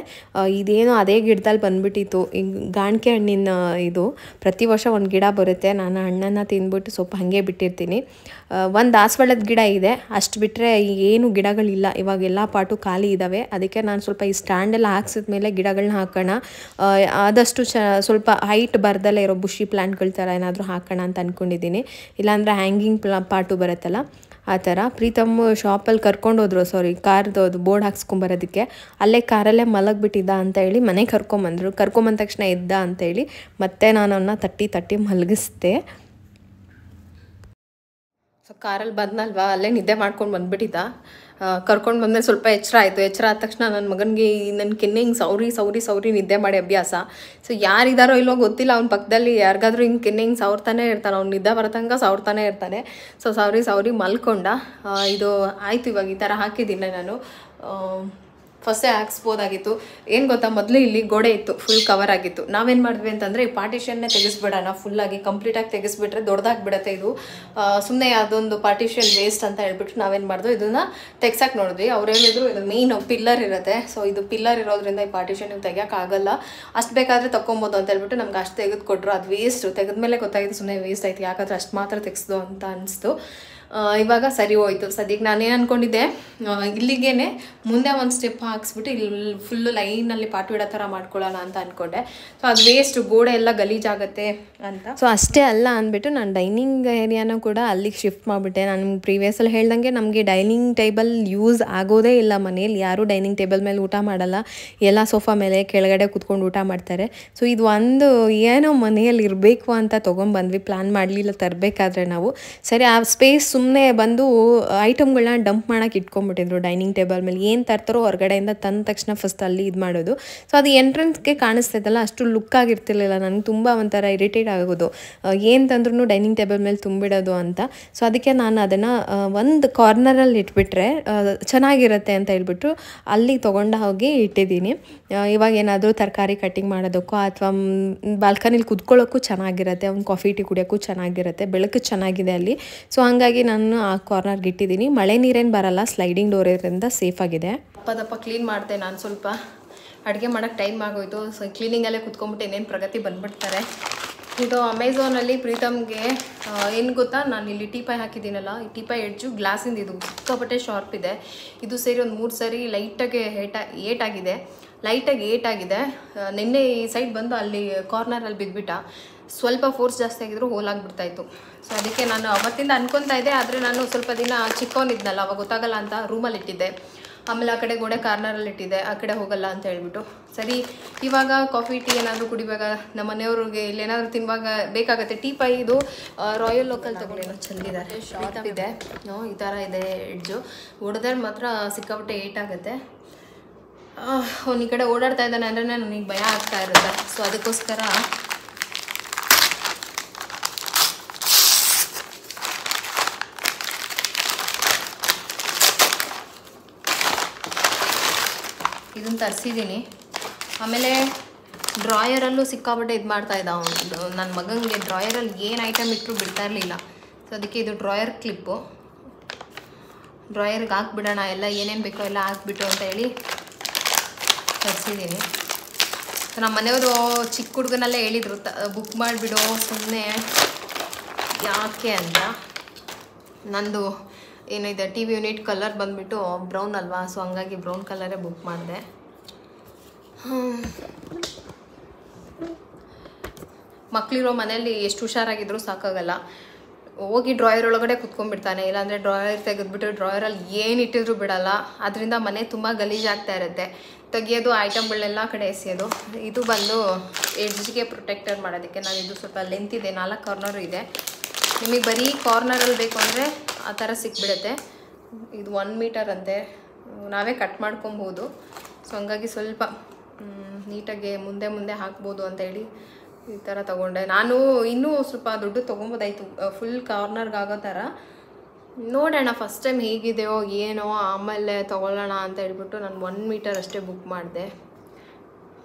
ಇದೇನೋ ಅದೇ ಗಿಡದಲ್ಲಿ ಬಂದುಬಿಟ್ಟಿತ್ತು. ಈಗ ಗಾಣಿಕೆ ಹಣ್ಣಿನ ಇದು ಪ್ರತಿ ವರ್ಷ ಒಂದು ಗಿಡ ಬರುತ್ತೆ. ನಾನು ಹಣ್ಣನ್ನು ತಿಂದ್ಬಿಟ್ಟು ಸ್ವಲ್ಪ ಹಾಗೆ ಬಿಟ್ಟಿರ್ತೀನಿ. ಒಂದು ದಾಸವಾಳದ ಗಿಡ ಇದೆ, ಅಷ್ಟು ಬಿಟ್ಟರೆ ಏನು ಗಿಡಗಳಿಲ್ಲ. ಇವಾಗೆಲ್ಲ ಪಾಟು ಖಾಲಿ ಇದ್ದಾವೆ. ಅದಕ್ಕೆ ನಾನು ಸ್ವಲ್ಪ ಈ ಸ್ಟ್ಯಾಂಡೆಲ್ಲ ಹಾಕ್ಸಿದ್ಮೇಲೆ ಗಿಡಗಳನ್ನ ಹಾಕೋಣ, ಆದಷ್ಟು ಸ್ವಲ್ಪ ಹೈಟ್ ಬರ್ದಲ್ಲೇ ಇರೋ ಬುಷಿ ಪ್ಲ್ಯಾಂಟ್ಗಳ ಥರ ಏನಾದರೂ ಹಾಕೋಣ ಅಂತ ಅಂದ್ಕೊಂಡಿದ್ದೀನಿ. ಇಲ್ಲಾಂದರೆ ಹ್ಯಾಂಗಿಂಗ್ ಪಾಟು ಬರುತ್ತಲ್ಲ ಆ ಥರ. ಪ್ರೀತಮ್ ಶಾಪಲ್ಲಿ ಕರ್ಕೊಂಡೋದ್ರು, ಕಾರ್ದು ಅದು ಬೋರ್ಡ್ ಹಾಕ್ಸ್ಕೊಂಬರೋದಕ್ಕೆ. ಅಲ್ಲೇ ಕಾರಲ್ಲೇ ಮಲಗಿಬಿಟ್ಟಿದ್ದ ಅಂತ ಹೇಳಿ ಮನೆಗೆ ಕರ್ಕೊಂಬಂದ ತಕ್ಷಣ ಎದ್ದ ಅಂತೇಳಿ ಮತ್ತೆ ನಾನು ಅವನ್ನ ತಟ್ಟಿ ಮಲಗಿಸ್ದೆ. ಸೊ ಕಾರಲ್ಲಿ ಬಂದಲ್ವಾ, ಅಲ್ಲೇ ನಿದ್ದೆ ಮಾಡ್ಕೊಂಡು ಬಂದುಬಿಟ್ಟಿದ್ದ. ಕರ್ಕೊಂಡು ಬಂದಮೇಲೆ ಸ್ವಲ್ಪ ಎಚ್ಚರ ಆಯಿತು. ಎಚ್ಚರ ಆದ ತಕ್ಷಣ ನನ್ನ ಮಗನಿಗೆ ನನ್ನ ಕೆನ್ನೆ ಹಿಂಗೆ ಸೌರಿ ನಿದ್ದೆ ಮಾಡಿ ಅಭ್ಯಾಸ. ಸೊ ಯಾರಿದ್ದಾರೋ ಇಲ್ಲೋ ಗೊತ್ತಿಲ್ಲ, ಅವ್ನ ಪಕ್ಕದಲ್ಲಿ ಯಾರಿಗಾದ್ರೂ ಹಿಂಗೆ ಕೆನ್ನೆ ಹಿಂಗೆ ಸವರ್ತಾನೆ ಇರ್ತಾನೆ. ಅವ್ನು ನಿದ್ದೆ ಬರತಂಗ ಸವರ್ತಾನೆ ಇರ್ತಾನೆ. ಸೊ ಸೌರಿ ಮಲ್ಕೊಂಡ. ಇದು ಆಯಿತು. ಇವಾಗ ಈ ಥರ ಹಾಕಿದ್ದೀನಿ ನಾನು. ಫಸ್ಟೇ ಹಾಕ್ಸ್ಬೋದಾಗಿತ್ತು. ಏನು ಗೊತ್ತಾ, ಮೊದಲು ಇಲ್ಲಿ ಗೋಡೆ ಇತ್ತು, ಫುಲ್ ಕವರ್ ಆಗಿತ್ತು. ನಾವೇನು ಮಾಡಿದ್ವಿ ಅಂತಂದರೆ ಈ ಪಾರ್ಟಿಷನ್ನೇ ತೆಗೆಸ್ಬಿಡೋಣ, ಫುಲ್ಲಾಗಿ ಕಂಪ್ಲೀಟಾಗಿ ತೆಗೆಸ್ಬಿಟ್ರೆ ದೊಡ್ಡದಾಗಿಬಿಡುತ್ತೆ ಇದು. ಸುಮ್ಮನೆ ಅದೊಂದು ಪಾರ್ಟಿಷನ್ ವೇಸ್ಟ್ ಅಂತ ಹೇಳ್ಬಿಟ್ಟು ನಾವೇನು ಮಾಡಿದ್ವು, ಇದನ್ನು ತೆಗ್ಸಕ್ಕೆ ನೋಡಿದ್ವಿ. ಅವ್ರು ಹೇಳಿದ್ರು ಇದು ಮೇನ್ ಪಿಲ್ಲರ್ ಇರುತ್ತೆ. ಸೊ ಇದು ಪಿಲ್ಲರ್ ಇರೋದ್ರಿಂದ ಈ ಪಾರ್ಟಿಷನ್ ನೀವು ತೆಗಿಯೋಕ್ಕಾಗಲ್ಲ, ಅಷ್ಟು ಬೇಕಾದರೆ ತೊಗೊಬೋದು ಅಂತ ಹೇಳ್ಬಿಟ್ಟು ನಮ್ಗೆ ಅಷ್ಟು ತೆಗೆದು ಕೊಟ್ಟರು. ಅದು ವೇಸ್ಟು. ತೆಗೆದ್ಮೇಲೆ ಗೊತ್ತಾಗಿದ್ದು ಸುಮ್ಮನೆ ವೇಸ್ಟ್ ಆಯಿತು, ಯಾಕಂದರೆ ಅಷ್ಟು ಮಾತ್ರ ತೆಗೆಸ್ದು ಅಂತ ಅನಿಸ್ತು. ಇವಾಗ ಸರಿ ಹೋಯ್ತು. ಸದ್ಯಕ್ಕೆ ನಾನೇನು ಅಂದ್ಕೊಂಡಿದ್ದೆ, ಇಲ್ಲಿಗೇ ಮುಂದೆ ಒಂದು ಸ್ಟೆಪ್ ಹಾಕ್ಸ್ಬಿಟ್ಟು ಇಲ್ಲಿ ಫುಲ್ಲು ಲೈನಲ್ಲಿ ಪಾಟು ಇಡೋ ಥರ ಮಾಡ್ಕೊಳ್ಳೋಣ ಅಂತ ಅಂದ್ಕೊಂಡೆ. ಸೊ ಅದು ವೇಸ್ಟ್, ಗೋಡೆ ಎಲ್ಲ ಗಲೀಜಾಗುತ್ತೆ ಅಂತ. ಸೊ ಅಷ್ಟೇ ಅಲ್ಲ ಅಂದ್ಬಿಟ್ಟು ನಾನು ಡೈನಿಂಗ್ ಏರಿಯಾನ ಕೂಡ ಅಲ್ಲಿಗೆ ಶಿಫ್ಟ್ ಮಾಡಿಬಿಟ್ಟೆ. ನಾನು ಪ್ರೀವಿಯಸಲ್ಲಿ ಹೇಳ್ದಂಗೆ ನಮಗೆ ಡೈನಿಂಗ್ ಟೇಬಲ್ ಯೂಸ್ ಆಗೋದೇ ಇಲ್ಲ ಮನೇಲಿ. ಯಾರೂ ಡೈನಿಂಗ್ ಟೇಬಲ್ ಮೇಲೆ ಊಟ ಮಾಡಲ್ಲ, ಎಲ್ಲ ಸೋಫಾ ಮೇಲೆ ಕೆಳಗಡೆ ಕೂತ್ಕೊಂಡು ಊಟ ಮಾಡ್ತಾರೆ. ಸೊ ಇದು ಒಂದು ಏನೋ ಮನೆಯಲ್ಲಿ ಇರಬೇಕು ಅಂತ ತೊಗೊಂಡ್ಬಂದ್ವಿ. ಪ್ಲ್ಯಾನ್ ಮಾಡಲಿಲ್ಲ ತರಬೇಕಾದ್ರೆ ನಾವು. ಸರಿ ಆ ಸ್ಪೇಸ್ ಸುಮ್ಮನೆ ಬಂದು ಐಟಮ್ಗಳನ್ನ ಡಂಪ್ ಮಾಡೋಕೆ ಇಟ್ಕೊಂಡ್ಬಿಟ್ಟಿದ್ರು ಡೈನಿಂಗ್ ಟೇಬಲ್ ಮೇಲೆ. ಏನು ತರ್ತಾರೋ ಹೊರಗಡೆಯಿಂದ ತಂದ ತಕ್ಷಣ ಫಸ್ಟ್ ಅಲ್ಲಿ ಇದು ಮಾಡೋದು. ಸೊ ಅದು ಎಂಟ್ರೆನ್ಸ್ಗೆ ಕಾಣಿಸ್ತೈತಲ್ಲ, ಅಷ್ಟು ಲುಕ್ ಆಗಿರ್ತಿರ್ಲಿಲ್ಲ. ನನಗೆ ತುಂಬ ಒಂಥರ ಇರಿಟೇಟ್ ಆಗೋದು, ಏನು ತಂದ್ರೂ ಡೈನಿಂಗ್ ಟೇಬಲ್ ಮೇಲೆ ತುಂಬಿಡೋದು ಅಂತ. ಸೊ ಅದಕ್ಕೆ ನಾನು ಅದನ್ನು ಒಂದು ಕಾರ್ನರಲ್ಲಿ ಇಟ್ಬಿಟ್ರೆ ಚೆನ್ನಾಗಿರುತ್ತೆ ಅಂತ ಹೇಳ್ಬಿಟ್ಟು ಅಲ್ಲಿ ತೊಗೊಂಡು ಹೋಗಿ ಇಟ್ಟಿದ್ದೀನಿ. ಇವಾಗ ಏನಾದರೂ ತರಕಾರಿ ಕಟ್ಟಿಂಗ್ ಮಾಡೋದಕ್ಕೋ ಅಥವಾ ಬಾಲ್ಕನಿಲಿ ಕುತ್ಕೊಳ್ಳೋಕ್ಕೂ ಚೆನ್ನಾಗಿರುತ್ತೆ, ಒಂದು ಕಾಫಿ ಟೀ ಕುಡಿಯೋಕ್ಕೂ ಚೆನ್ನಾಗಿರುತ್ತೆ. ಬೆಳಕು ಚೆನ್ನಾಗಿದೆ ಅಲ್ಲಿ. ಸೊ ಹಂಗಾಗಿ ನಾನು ಆ ಕಾರ್ನರ್ಗೆ ಇಟ್ಟಿದ್ದೀನಿ. ಮಳೆ ನೀರೇನು ಬರಲ್ಲ, ಸ್ಲೈಡಿಂಗ್ ಡೋರ್ ಇರೋದ್ರಿಂದ ಸೇಫ್ ಆಗಿದೆ. ದಪ್ಪ ಕ್ಲೀನ್ ಮಾಡಿದೆ ನಾನು. ಸ್ವಲ್ಪ ಅಡುಗೆ ಮಾಡೋಕ್ಕೆ ಟೈಮ್ ಆಗೋಯ್ತು. ಸೊ ಕ್ಲೀನಿಂಗಲ್ಲೇ ಕುತ್ಕೊಂಡ್ಬಿಟ್ಟು ಇನ್ನೇನು ಪ್ರಗತಿ ಬಂದುಬಿಡ್ತಾರೆ. ಇದು ಅಮೆಝಾನಲ್ಲಿ ಪ್ರೀತಮ್ಗೆ ಏನು ಗೊತ್ತಾ, ನಾನು ಇಲ್ಲಿ ಟೀಪಾಯ್ ಹಾಕಿದ್ದೀನಲ್ಲ, ಈ ಟೀಪಾಯ್ ಎಡ್ಜು ಗ್ಲಾಸಿಂದ ಇದು ಸಿಕ್ಕಾಪಟ್ಟೆ ಶಾರ್ಪ್ ಇದೆ. ಇದು ಸೇರಿ ಒಂದು 3 ಸರಿ ಲೈಟಾಗಿ ಏಟಾಗಿದೆ. ನಿನ್ನೆ ಈ ಸೈಡ್ ಬಂದು ಅಲ್ಲಿ ಕಾರ್ನರಲ್ಲಿ ಬಿದ್ದುಬಿಟ್ಟ. ಸ್ವಲ್ಪ ಫೋರ್ಸ್ ಜಾಸ್ತಿ ಆಗಿದ್ರು ಹೋಲಾಗ್ಬಿಡ್ತಾಯಿತ್ತು. ಸೊ ಅದಕ್ಕೆ ನಾನು ಅವತ್ತಿಂದ ಅನ್ಕೊತಾ ಇದ್ದೆ, ಆದರೆ ನಾನು ಸ್ವಲ್ಪ ದಿನ ಚಿಕ್ಕವನಿದ್ನಲ್ಲ, ಅವಾಗ ಗೊತ್ತಾಗಲ್ಲ ಅಂತ ರೂಮಲ್ಲಿ ಇಟ್ಟಿದ್ದೆ. ಆಮೇಲೆ ಆ ಕಡೆ ಗೋಡೆ ಕಾರ್ನರಲ್ಲಿ ಇಟ್ಟಿದ್ದೆ, ಆ ಕಡೆ ಹೋಗಲ್ಲ ಅಂತ ಹೇಳ್ಬಿಟ್ಟು. ಸರಿ, ಇವಾಗ ಕಾಫಿ ಟೀ ಏನಾದರೂ ಕುಡಿವಾಗ ನಮ್ಮ ಮನೆಯವ್ರಿಗೆ ಇಲ್ಲೇನಾದರೂ ತಿನ್ನುವಾಗ ಬೇಕಾಗುತ್ತೆ. ಟೀಪಾಯ್ ಇದು ರಾಯಲ್ ಲೋಕಲ್ ತಗೊಳ್ಳೇನೋ ಚೆಂದಿದ್ದಾರೆ, ಶಾರ್ಪ್ ಇದೆ, ಈ ಥರ ಇದೆ ಎಡ್ಜು. ಹೊಡೆದ್ರೆ ಮಾತ್ರ ಸಿಕ್ಕಾಪಟ್ಟೆ ಏಟಾಗುತ್ತೆ. ಅವ್ನು ಈ ಕಡೆ ಓಡಾಡ್ತಾ ಇದ್ದಾನೆ ಅಂದ್ರೆ ನನಗೆ ಭಯ ಆಗ್ತಾ ಇರುತ್ತೆ. ಸೊ ಅದಕ್ಕೋಸ್ಕರ ಇದನ್ನು ತರಿಸಿದ್ದೀನಿ. ಆಮೇಲೆ ಡ್ರಾಯರಲ್ಲೂ ಸಿಕ್ಕಾಪಟ್ಟೆ ಇದು ಮಾಡ್ತಾ ಇದ್ದ ಅವನು. ನನ್ನ ಮಗನಿಗೆ ಡ್ರಾಯರಲ್ಲಿ ಏನು ಐಟಮ್ ಇಟ್ಟರು ಬಿಡ್ತಾ ಇರಲಿಲ್ಲ. ಸೊ ಅದಕ್ಕೆ ಇದು ಡ್ರಾಯರ್ ಕ್ಲಿಪ್ಪು. ಡ್ರಾಯರ್ಗೆ ಹಾಕ್ಬಿಡೋಣ, ಎಲ್ಲ ಏನೇನು ಬೇಕೋ ಎಲ್ಲ ಹಾಕ್ಬಿಟ್ಟು ಅಂತ ಹೇಳಿ ತರಿಸಿದ್ದೀನಿ. ನಮ್ಮ ಮನೆಯವರು ಚಿಕ್ಕ ಹುಡುಗನಲ್ಲೇ ಹೇಳಿದರು, ಬುಕ್ ಮಾಡಿಬಿಡು ಸುಮ್ಮನೆ ಯಾಕೆ ಅಂತ. ನಂದು ಏನಿದೆ ಟಿ ವಿ ಯೂನಿಟ್ ಕಲರ್ ಬಂದುಬಿಟ್ಟು ಬ್ರೌನ್ ಅಲ್ವಾ, ಸೊ ಹಂಗಾಗಿ ಬ್ರೌನ್ ಕಲರೇ ಬುಕ್ ಮಾಡಿದೆ. ಮಕ್ಕಳಿರೋ ಮನೆಯಲ್ಲಿ ಎಷ್ಟು ಹುಷಾರಾಗಿದ್ರೂ ಸಾಕಾಗಲ್ಲ. ಹೋಗಿ ಡ್ರಾಯರ್ ಒಳಗಡೆ ಕುತ್ಕೊಂಡ್ಬಿಡ್ತಾನೆ, ಇಲ್ಲಾಂದರೆ ಡ್ರಾಯರ್ ತೆಗೆದ್ಬಿಟ್ಟು ಡ್ರಾಯರಲ್ಲಿ ಏನು ಇಟ್ಟಿದ್ರು ಬಿಡಲ್ಲ. ಅದರಿಂದ ಮನೆ ತುಂಬ ಗಲೀಜಾಗ್ತಾ ಇರುತ್ತೆ. ತೆಗಿಯೋದು, ಐಟಮ್ಗಳನ್ನೆಲ್ಲ ಕಡೆ ಎಸೆಯೋದು. ಇದು ಬಂದು ಎಡ್ಜ್ಗೆ ಪ್ರೊಟೆಕ್ಟರ್ ಮಾಡೋದಕ್ಕೆ. ನಾನು ಇದು ಸ್ವಲ್ಪ ಲೆಂತ್ ಇದೆ, 4 ಕಾರ್ನರ್ ಇದೆ. ನಿಮಗೆ ಬರೀ ಕಾರ್ನರಲ್ಲಿ ಬೇಕು ಅಂದರೆ ಆ ಥರ ಸಿಕ್ಬಿಡುತ್ತೆ. ಇದು 1 ಮೀಟರ್ ಅಂತೆ, ನಾವೇ ಕಟ್ ಮಾಡ್ಕೊಬೋದು. ಸೊ ಹಂಗಾಗಿ ಸ್ವಲ್ಪ ನೀಟಾಗಿ ಮುಂದೆ ಹಾಕ್ಬೋದು ಅಂತ ಹೇಳಿ ಈ ಥರ ತೊಗೊಂಡೆ. ನಾನು ಇನ್ನೂ ಸ್ವಲ್ಪ ದುಡ್ಡು ತೊಗೊಬೋದಾಯಿತು ಫುಲ್ ಕಾರ್ನರ್ಗೆ ಆಗೋ ಥರ. ನೋಡೋಣ ಫಸ್ಟ್ ಟೈಮ್ ಹೇಗಿದೆಯೋ ಏನೋ, ಆಮೇಲೆ ತೊಗೊಳ್ಳೋಣ ಅಂತ ಹೇಳ್ಬಿಟ್ಟು ನಾನು 1 ಮೀಟರ್ ಅಷ್ಟೇ ಬುಕ್ ಮಾಡಿದೆ.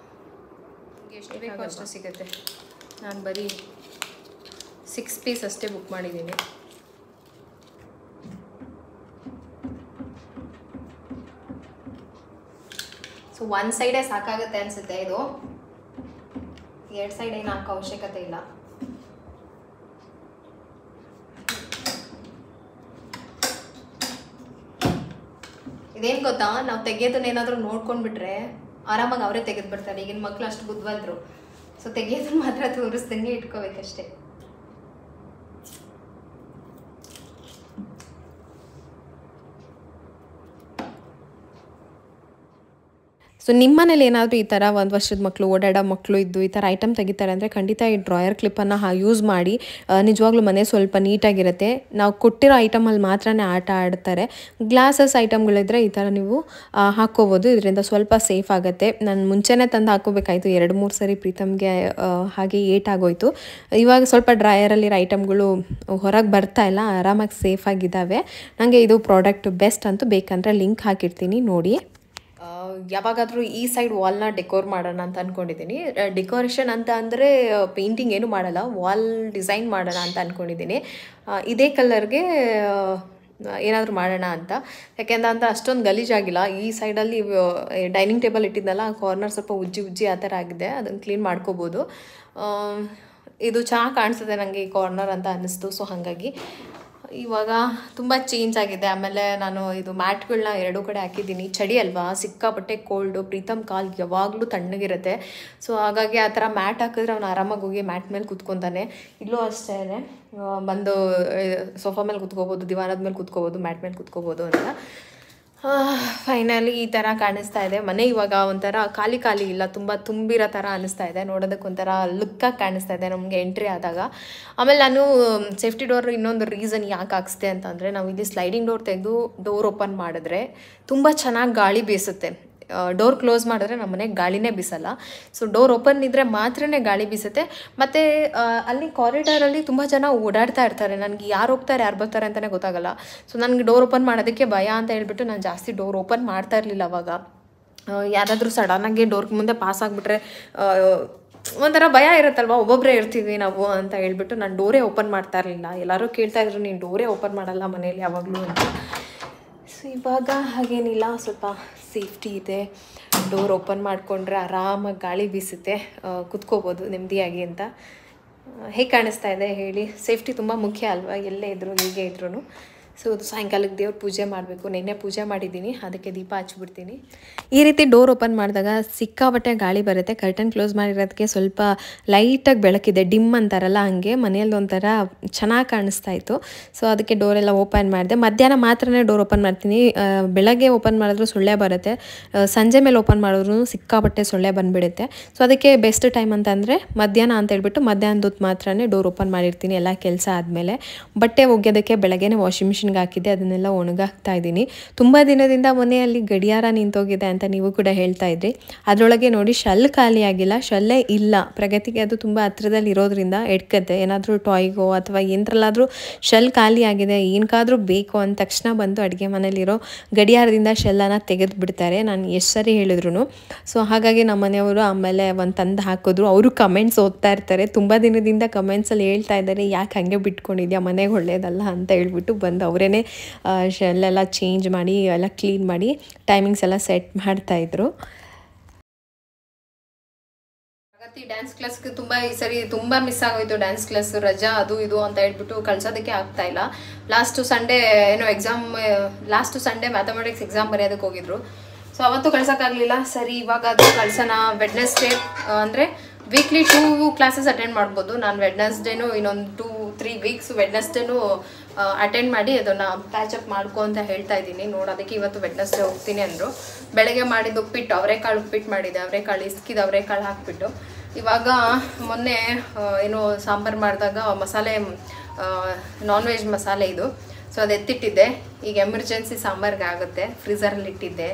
ಎಷ್ಟು ಬೇಕೋ ಅಷ್ಟು ಸಿಗುತ್ತೆ. ನಾನು ಬರೀ 6 ಪೀಸ್ ಅಷ್ಟೇ ಬುಕ್ ಮಾಡಿದ್ದೀನಿ. ಸೊ 1 ಸೈಡೇ ಸಾಕಾಗುತ್ತೆ ಅನಿಸುತ್ತೆ. ಇದು 2 ಸೈಡ್ ಏನು ಹಾಕೋ ಅವಶ್ಯಕತೆ ಇಲ್ಲ. ಇದೇನು ಗೊತ್ತಾ, ನಾವು ತೆಗಿಯೋದನ್ನೇನಾದರೂ ನೋಡ್ಕೊಂಡ್ಬಿಟ್ರೆ ಆರಾಮಾಗಿ ಅವರೇ ತೆಗೆದುಬಿಡ್ತಾರೆ. ಈಗಿನ ಮಕ್ಕಳು ಅಷ್ಟು ಬುದ್ಧಿವಂತರು. ಸೊ ತೆಗಿಯೋದನ್ನ ಮಾತ್ರ ತೋರಿಸ್ದಂಗೆ ಇಟ್ಕೋಬೇಕಷ್ಟೇ. ಸೊ ನಿಮ್ಮ ಮನೇಲಿ ಏನಾದರೂ ಈ ಥರ 1 ವರ್ಷದ ಮಕ್ಕಳು, ಓಡಾಡೋ ಮಕ್ಕಳು ಇದ್ದು ಈ ಥರ ಐಟಮ್ ತೆಗಿತಾರೆ ಅಂದರೆ ಖಂಡಿತ ಈ ಡ್ರಾಯರ್ ಕ್ಲಿಪ್ಪನ್ನು ಯೂಸ್ ಮಾಡಿ. ನಿಜವಾಗ್ಲೂ ಮನೆ ಸ್ವಲ್ಪ ನೀಟಾಗಿರುತ್ತೆ. ನಾವು ಕೊಟ್ಟಿರೋ ಐಟಮಲ್ಲಿ ಮಾತ್ರನೇ ಆಟ ಆಡ್ತಾರೆ. ಗ್ಲಾಸಸ್ ಐಟಮ್ಗಳಿದ್ರೆ ಈ ಥರ ನೀವು ಹಾಕ್ಕೋಬೋದು. ಇದರಿಂದ ಸ್ವಲ್ಪ ಸೇಫ್ ಆಗುತ್ತೆ. ನಾನು ಮುಂಚೆನೇ ತಂದು ಹಾಕೋಬೇಕಾಯಿತು 2-3 ಸರಿ ಪ್ರೀತಮ್ಗೆ ಹಾಗೆ ಏಟಾಗೋಯ್ತು. ಇವಾಗ ಸ್ವಲ್ಪ ಡ್ರಾಯರಲ್ಲಿರೋ ಐಟಮ್ಗಳು ಹೊರಗೆ ಬರ್ತಾ ಇಲ್ಲ, ಆರಾಮಾಗಿ ಸೇಫಾಗಿದ್ದಾವೆ. ನನಗೆ ಇದು ಪ್ರಾಡಕ್ಟ್ ಬೆಸ್ಟ್ ಅಂತೂ, ಬೇಕಂದರೆ ಲಿಂಕ್ ಹಾಕಿರ್ತೀನಿ ನೋಡಿ. ಯಾವಾಗಾದರೂ ಈ ಸೈಡ್ ವಾಲ್ನ ಡೆಕೋರ್ ಮಾಡೋಣ ಅಂತ ಅಂದ್ಕೊಂಡಿದ್ದೀನಿ. ಡೆಕೋರೇಷನ್ ಅಂತ ಅಂದರೆ ಪೇಂಟಿಂಗ್ ಏನು ಮಾಡಲ್ಲ, ವಾಲ್ ಡಿಸೈನ್ ಮಾಡೋಣ ಅಂತ ಅಂದ್ಕೊಂಡಿದ್ದೀನಿ. ಇದೇ ಕಲರ್ಗೆ ಏನಾದರೂ ಮಾಡೋಣ ಅಂತ. ಯಾಕೆಂದ್ರೆ ಅಷ್ಟೊಂದು ಗಲೀಜಾಗಿಲ್ಲ. ಈ ಸೈಡಲ್ಲಿ ಡೈನಿಂಗ್ ಟೇಬಲ್ ಇಟ್ಟಿದ್ದಲ್ಲ, ಕಾರ್ನರ್ ಸ್ವಲ್ಪ ಉಜ್ಜಿ ಆ ಥರ ಆಗಿದೆ. ಅದನ್ನು ಕ್ಲೀನ್ ಮಾಡ್ಕೋಬೋದು. ಇದು ಚೆನ್ನಾಗಿ ಕಾಣಿಸುತ್ತೆ ನನಗೆ ಈ ಕಾರ್ನರ್ ಅಂತ ಅನ್ನಿಸ್ತು. ಸೊ ಹಾಗಾಗಿ ಇವಾಗ ತುಂಬ ಚೇಂಜ್ ಆಗಿದೆ. ಆಮೇಲೆ ನಾನು ಇದು ಮ್ಯಾಟ್ಗಳನ್ನ 2 ಕಡೆ ಹಾಕಿದ್ದೀನಿ. ಚಳಿ ಅಲ್ವಾ, ಸಿಕ್ಕಾಪಟ್ಟೆ ಕೋಲ್ಡು. ಪ್ರೀತಮ್ ಕಾಲು ಯಾವಾಗಲೂ ತಣ್ಣಗಿರುತ್ತೆ. ಸೊ ಹಾಗಾಗಿ ಆ ಥರ ಮ್ಯಾಟ್ ಹಾಕಿದ್ರೆ ಅವ್ನು ಆರಾಮಾಗಿ ಹೋಗಿ ಮ್ಯಾಟ್ ಮೇಲೆ ಕೂತ್ಕೊತಾನೆ. ಇಲ್ಲೂ ಅಷ್ಟೇ, ಬಂದು ಸೋಫಾ ಮೇಲೆ ಕೂತ್ಕೋಬೋದು, ದಿವಾನದ ಮೇಲೆ ಕೂತ್ಕೋಬೋದು, ಮ್ಯಾಟ್ ಮೇಲೆ ಕೂತ್ಕೋಬೋದು ಅಂತ. ಫೈನಲಿ ಈ ಥರ ಕಾಣಿಸ್ತಾ ಇದೆ ಮನೆ. ಇವಾಗ ಒಂಥರ ಖಾಲಿ ಇಲ್ಲ, ತುಂಬ ತುಂಬಿರೋ ಥರ ಅನ್ನಿಸ್ತಾ ಇದೆ. ನೋಡೋದಕ್ಕೆ ಒಂಥರ ಲುಕ್ಕಾಗಿ ಕಾಣಿಸ್ತಾ ಇದೆ ನಮಗೆ ಎಂಟ್ರಿ ಆದಾಗ. ಆಮೇಲೆ ನಾನು ಸೇಫ್ಟಿ ಡೋರ್ ಇನ್ನೊಂದು ರೀಸನ್ ಯಾಕೆ ಹಾಕ್ಸ್ದೆ ಅಂತಂದರೆ, ನಾವು ಇಲ್ಲಿ ಸ್ಲೈಡಿಂಗ್ ಡೋರ್ ತೆಗೆದು ಡೋರ್ ಓಪನ್ ಮಾಡಿದ್ರೆ ತುಂಬ ಚೆನ್ನಾಗಿ ಗಾಳಿ ಬೀಸುತ್ತೆ. ಡೋರ್ ಕ್ಲೋಸ್ ಮಾಡಿದ್ರೆ ನಮ್ಮ ಮನೆಗೆ ಗಾಳಿನೇ ಬೀಸಲ್ಲ. ಸೊ ಡೋರ್ ಓಪನ್ ಇದ್ದರೆ ಮಾತ್ರನೇ ಗಾಳಿ ಬೀಸುತ್ತೆ. ಮತ್ತು ಅಲ್ಲಿ ಕಾರಿಡಾರಲ್ಲಿ ತುಂಬ ಜನ ಓಡಾಡ್ತಾ ಇರ್ತಾರೆ. ನನಗೆ ಯಾರು ಹೋಗ್ತಾರೆ ಯಾರು ಬರ್ತಾರೆ ಅಂತಲೇ ಗೊತ್ತಾಗಲ್ಲ. ಸೊ ನನಗೆ ಡೋರ್ ಓಪನ್ ಮಾಡೋದಕ್ಕೆ ಭಯ ಅಂತ ಹೇಳ್ಬಿಟ್ಟು ನಾನು ಜಾಸ್ತಿ ಡೋರ್ ಓಪನ್ ಮಾಡ್ತಾ ಇರಲಿಲ್ಲ. ಅವಾಗ ಯಾರಾದರೂ ಸಡನ್ನಾಗಿ ಡೋರ್ ಮುಂದೆ ಪಾಸ್ ಆಗಿಬಿಟ್ರೆ ಒಂಥರ ಭಯ ಇರುತ್ತಲ್ವ, ಒಬ್ಬೊಬ್ಬರೇ ಇರ್ತೀವಿ ನಾವು ಅಂತ ಹೇಳ್ಬಿಟ್ಟು ನಾನು ಡೋರೇ ಓಪನ್ ಮಾಡ್ತಾ ಇರಲಿಲ್ಲ. ಎಲ್ಲರೂ ಕೇಳ್ತಾಯಿದ್ರು, ನೀನು ಡೋರೇ ಓಪನ್ ಮಾಡಲ್ಲ ಮನೇಲಿ ಯಾವಾಗಲೂ ಅಂತ. ಸೊ ಇವಾಗ ಹಾಗೇನಿಲ್ಲ, ಸ್ವಲ್ಪ ಸೇಫ್ಟಿ ಇದೆ. ಡೋರ್ ಓಪನ್ ಮಾಡಿಕೊಂಡ್ರೆ ಆರಾಮಾಗಿ ಗಾಳಿ ಬೀಸುತ್ತೆ, ಕುತ್ಕೋಬೋದು ನೆಮ್ಮದಿಯಾಗಿ ಅಂತ. ಹೇಗೆ ಕಾಣಿಸ್ತಾ ಇದೆ ಹೇಳಿ. ಸೇಫ್ಟಿ ತುಂಬ ಮುಖ್ಯ ಅಲ್ವಾ, ಎಲ್ಲೇ ಇದ್ರು ಹೇಗೆ ಇದ್ರೂ. ಸೊ ಅದು ಸಾಯಂಕಾಲಕ್ಕೆ ದೇವ್ರ ಪೂಜೆ ಮಾಡಬೇಕು. ನಿನ್ನೆ ಪೂಜೆ ಮಾಡಿದ್ದೀನಿ, ಅದಕ್ಕೆ ದೀಪ ಹಚ್ಬಿಡ್ತೀನಿ. ಈ ರೀತಿ ಡೋರ್ ಓಪನ್ ಮಾಡಿದಾಗ ಸಿಕ್ಕಾಪಟ್ಟೆ ಗಾಳಿ ಬರುತ್ತೆ. ಕರ್ಟನ್ ಕ್ಲೋಸ್ ಮಾಡಿರೋದಕ್ಕೆ ಸ್ವಲ್ಪ ಲೈಟಾಗಿ ಬೆಳಕಿದೆ, ಡಿಮ್ ಅಂತಾರಲ್ಲ ಹಂಗೆ ಮನೆಯಲ್ಲಿ ಒಂಥರ ಚೆನ್ನಾಗಿ ಕಾಣಿಸ್ತಾ ಇತ್ತು. ಸೊ ಅದಕ್ಕೆ ಡೋರೆಲ್ಲ ಓಪನ್ ಮಾಡಿದೆ. ಮಧ್ಯಾಹ್ನ ಮಾತ್ರನೇ ಡೋರ್ ಓಪನ್ ಮಾಡ್ತೀನಿ. ಬೆಳಗ್ಗೆ ಓಪನ್ ಮಾಡಿದ್ರು ಸೊಳ್ಳೆ ಬರುತ್ತೆ, ಸಂಜೆ ಮೇಲೆ ಓಪನ್ ಮಾಡಿದ್ರು ಸಿಕ್ಕಾಪಟ್ಟೆ ಸೊಳ್ಳೆ ಬಂದುಬಿಡುತ್ತೆ. ಸೊ ಅದಕ್ಕೆ ಬೆಸ್ಟ್ ಟೈಮ್ ಅಂತಂದರೆ ಮಧ್ಯಾಹ್ನ ಅಂತ ಹೇಳ್ಬಿಟ್ಟು ಮಧ್ಯಾಹ್ನದ ಹೊತ್ತು ಮಾತ್ರನೇ ಡೋರ್ ಓಪನ್ ಮಾಡಿರ್ತೀನಿ ಎಲ್ಲ ಕೆಲಸ ಆದಮೇಲೆ. ಬಟ್ಟೆ ಒಗೆಯೋದಕ್ಕೆ ಬೆಳಗ್ಗೆನೇ ವಾಷಿಂಗ್ ಮಿಷಿನ್ಗೆ ಹಾಕಿದ್ದೆ, ಅದನ್ನೆಲ್ಲ ಒಣಗಾಕ್ತಾ ಇದ್ದೀನಿ. ತುಂಬ ದಿನದಿಂದ ಮನೆಯಲ್ಲಿ ಗಡಿಯಾರ ನಿಂತೋಗಿದೆ ಅಂತ ನೀವು ಕೂಡ ಹೇಳ್ತಾ ಇದ್ರಿ. ಅದರೊಳಗೆ ನೋಡಿ ಶಲ್ ಖಾಲಿ ಆಗಿಲ್ಲ, ಶಲ್ಲೇ ಇಲ್ಲ. ಪ್ರಗತಿಗೆ ಅದು ತುಂಬ ಹತ್ರದಲ್ಲಿ ಇರೋದ್ರಿಂದ ಎಡ್ಕತ್ತೆ, ಏನಾದರೂ ಟಾಯ್ಗೋ ಅಥವಾ ಏನರಲ್ಲಾದರೂ ಶಲ್ ಖಾಲಿ ಆಗಿದೆ, ಏನಕ್ಕಾದರೂ ಬೇಕು ಅಂದ ತಕ್ಷಣ ಬಂದು ಅಡುಗೆ ಮನೇಲಿರೋ ಗಡಿಯಾರದಿಂದ ಶೆಲ್ಲನ್ನು ತೆಗೆದು ಬಿಡ್ತಾರೆ, ನಾನು ಎಷ್ಟು ಸರಿ ಹೇಳಿದ್ರು. ಸೊ ಹಾಗಾಗಿ ನಮ್ಮ ಮನೆಯವರು ಆಮೇಲೆ ಒಂದು ತಂದು ಹಾಕಿದ್ರು. ಅವರು ಕಮೆಂಟ್ಸ್ ಓದ್ತಾ ಇರ್ತಾರೆ, ತುಂಬ ದಿನದಿಂದ ಕಮೆಂಟ್ಸಲ್ಲಿ ಹೇಳ್ತಾ ಇದ್ದಾರೆ ಯಾಕೆ ಹಾಗೆ ಬಿಟ್ಕೊಂಡಿದ್ಯಾ, ಮನೆಗೆ ಒಳ್ಳೇದಲ್ಲ ಅಂತ ಹೇಳ್ಬಿಟ್ಟು ಬಂದು ಅವರೇ ಶೆಲ್ಲೆಲ್ಲ ಚೇಂಜ್ ಮಾಡಿ ಎಲ್ಲ ಕ್ಲೀನ್ ಮಾಡಿ ಟೈಮಿಂಗ್ಸ್ ಎಲ್ಲ ಸೆಟ್ ಮಾಡ್ತಾಯಿದ್ರು. ಪ್ರಗತಿ ಡ್ಯಾನ್ಸ್ ಕ್ಲಾಸ್ಗೆ ಈ ಸರಿ ತುಂಬ ಮಿಸ್ ಆಗೋಯ್ತು. ಡ್ಯಾನ್ಸ್ ಕ್ಲಾಸ್ ರಜಾ ಅದು ಇದು ಅಂತ ಹೇಳ್ಬಿಟ್ಟು ಕಳ್ಸೋದಕ್ಕೆ ಆಗ್ತಾ ಇಲ್ಲ. ಲಾಸ್ಟ್ ಸಂಡೇ ಮ್ಯಾಥಮೆಟಿಕ್ಸ್ ಎಕ್ಸಾಮ್ ಬರೆಯೋದಕ್ಕೆ ಹೋಗಿದ್ರು. ಸೊ ಅವತ್ತು ಕಳ್ಸೋಕ್ಕಾಗಲಿಲ್ಲ. ಸರಿ ಇವಾಗ ಅದು ಕಳ್ಸೋಣ. ವೆಡ್ನೆಸ್ಡೇ ಅಂದರೆ ವೀಕ್ಲಿ 2 ಕ್ಲಾಸಸ್ ಅಟೆಂಡ್ ಮಾಡ್ಬೋದು. ನಾನು ವೆಡ್ನೆಸ್ಡೇನು ಇನ್ನೊಂದು 2-3 ವೀಕ್ಸ್ ವೆಡ್ನೆಸ್ಡೇನು ಅಟೆಂಡ್ ಮಾಡಿ ಅದನ್ನು ಪ್ಯಾಚಪ್ ಮಾಡ್ಕೊ ಅಂತ ಹೇಳ್ತಾ ಇದ್ದೀನಿ. ನೋಡೋದಕ್ಕೆ ಇವತ್ತು ವೆಡ್ನೆಸ್ಡೇ ಹೋಗ್ತೀನಿ ಅಂದರು. ಬೆಳಗ್ಗೆ ಮಾಡಿದ್ದು ಉಪ್ಪಿಟ್ಟು, ಅವರೆಕಾಳು ಉಪ್ಪಿಟ್ಟು ಮಾಡಿದ್ದೆ. ಅವರೆಕಾಳು ಇಸ್ಕಿದ ಅವರೆಕಾಳು ಹಾಕ್ಬಿಟ್ಟು ಇವಾಗ ಮೊನ್ನೆ ಏನೋ ಸಾಂಬಾರು ಮಾಡಿದಾಗ ಮಸಾಲೆ ನಾನ್ ವೆಜ್ ಮಸಾಲೆ ಇದು. ಸೊ ಅದು ಎತ್ತಿಟ್ಟಿದ್ದೆ. ಈಗ ಎಮರ್ಜೆನ್ಸಿ ಸಾಂಬಾರಿಗೆ ಆಗುತ್ತೆ, ಫ್ರೀಝರಲ್ಲಿ ಇಟ್ಟಿದ್ದೆ.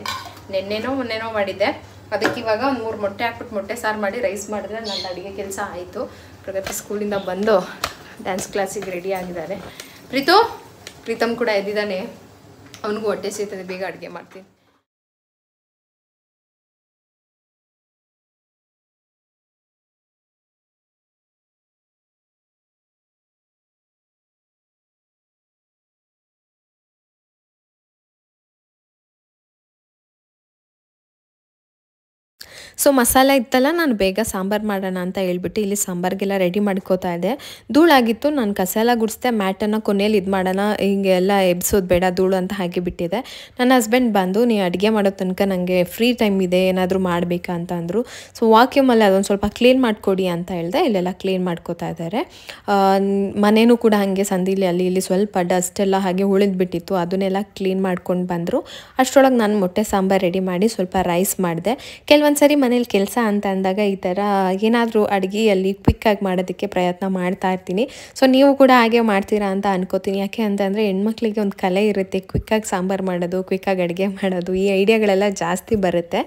ಮೊನ್ನೆನೋ ಮಾಡಿದ್ದೆ. ಅದಕ್ಕೆ ಇವಾಗ ಒಂದು 3 ಮೊಟ್ಟೆ ಹಾಕ್ಬಿಟ್ಟು ಮೊಟ್ಟೆ ಸಾರು ಮಾಡಿ ರೈಸ್ ಮಾಡಿದ್ರೆ ನನ್ನ ಅಡುಗೆ ಕೆಲಸ ಆಯಿತು. ಪ್ರಗತಿ ಸ್ಕೂಲಿಂದ ಬಂದು ಡ್ಯಾನ್ಸ್ ಕ್ಲಾಸಿಗೆ ರೆಡಿ ಆಗಿದ್ದಾರೆ. ಪ್ರೀತಮ್ ಕೂಡ ಎದ್ದಿದ್ದಾನೆ, ಅವನಿಗೂ ಹೊಟ್ಟೆ ಸೇರ್ತದೆ, ಬೇಗ ಅಡುಗೆ ಮಾಡ್ತೀನಿ. ಸೊ ಮಸಾಲೆ ಇತ್ತಲ್ಲ, ನಾನು ಬೇಗ ಸಾಂಬಾರು ಮಾಡೋಣ ಅಂತ ಹೇಳ್ಬಿಟ್ಟು ಇಲ್ಲಿ ಸಾಂಬಾರಿಗೆಲ್ಲ ರೆಡಿ ಮಾಡ್ಕೋತಾ ಇದ್ದೆ. ಧೂಳಾಗಿತ್ತು, ನಾನು ಕಸ ಎಲ್ಲ ಗುಡಿಸ್ದೆ. ಮ್ಯಾಟನ್ನು ಕೊನೆಯಲ್ಲಿ ಇದು ಮಾಡೋಣ, ಹಿಂಗೆಲ್ಲ ಎಬ್ಸೋದು ಬೇಡ ಧೂಳು ಅಂತ ಹಾಗೆ ಬಿಟ್ಟಿದೆ. ನನ್ನ ಹಸ್ಬೆಂಡ್ ಬಂದು ನೀ ಅಡುಗೆ ಮಾಡೋ ತನಕ ನನಗೆ ಫ್ರೀ ಟೈಮ್ ಇದೆ, ಏನಾದರೂ ಮಾಡಬೇಕಾ ಅಂತ ಅಂದರು. ಸೊ ವಾಕ್ಯೂಮಲ್ಲಿ ಅದೊಂದು ಸ್ವಲ್ಪ ಕ್ಲೀನ್ ಮಾಡಿಕೊಡಿ ಅಂತ ಹೇಳಿದೆ. ಇಲ್ಲೆಲ್ಲ ಕ್ಲೀನ್ ಮಾಡ್ಕೋತಾ ಇದ್ದಾರೆ. ಮನೇನೂ ಕೂಡ ಹಾಗೆ ಸಂದಿಲಿ ಅಲ್ಲಿ ಇಲ್ಲಿ ಸ್ವಲ್ಪ ಡಸ್ಟ್ ಎಲ್ಲ ಹಾಗೆ ಉಳಿದ್ಬಿಟ್ಟಿತ್ತು, ಅದನ್ನೆಲ್ಲ ಕ್ಲೀನ್ ಮಾಡ್ಕೊಂಡು ಬಂದರು. ಅಷ್ಟರೊಳಗೆ ನಾನು ಮೊಟ್ಟೆ ಸಾಂಬಾರು ರೆಡಿ ಮಾಡಿ ಸ್ವಲ್ಪ ರೈಸ್ ಮಾಡಿದೆ. ಕೆಲವೊಂದು ಸರಿ ಮನೇಲಿ ಕೆಲಸ ಅಂತ ಅಂದಾಗ ಈ ಥರ ಏನಾದರೂ ಅಡುಗೆಯಲ್ಲಿ ಕ್ವಿಕ್ಕಾಗಿ ಮಾಡೋದಕ್ಕೆ ಪ್ರಯತ್ನ ಮಾಡ್ತಾ ಇರ್ತೀನಿ. ಸೊ ನೀವು ಕೂಡ ಹಾಗೆ ಮಾಡ್ತೀರಾ ಅಂತ ಅನ್ಕೋತೀನಿ. ಯಾಕೆ ಅಂತಂದರೆ ಹೆಣ್ಮಕ್ಳಿಗೆ ಒಂದು ಕಲೆ ಇರುತ್ತೆ, ಕ್ವಿಕ್ಕಾಗಿ ಸಾಂಬಾರು ಮಾಡೋದು, ಕ್ವಿಕ್ಕಾಗಿ ಅಡುಗೆ ಮಾಡೋದು, ಈ ಐಡಿಯಾಗಳೆಲ್ಲ ಜಾಸ್ತಿ ಬರುತ್ತೆ.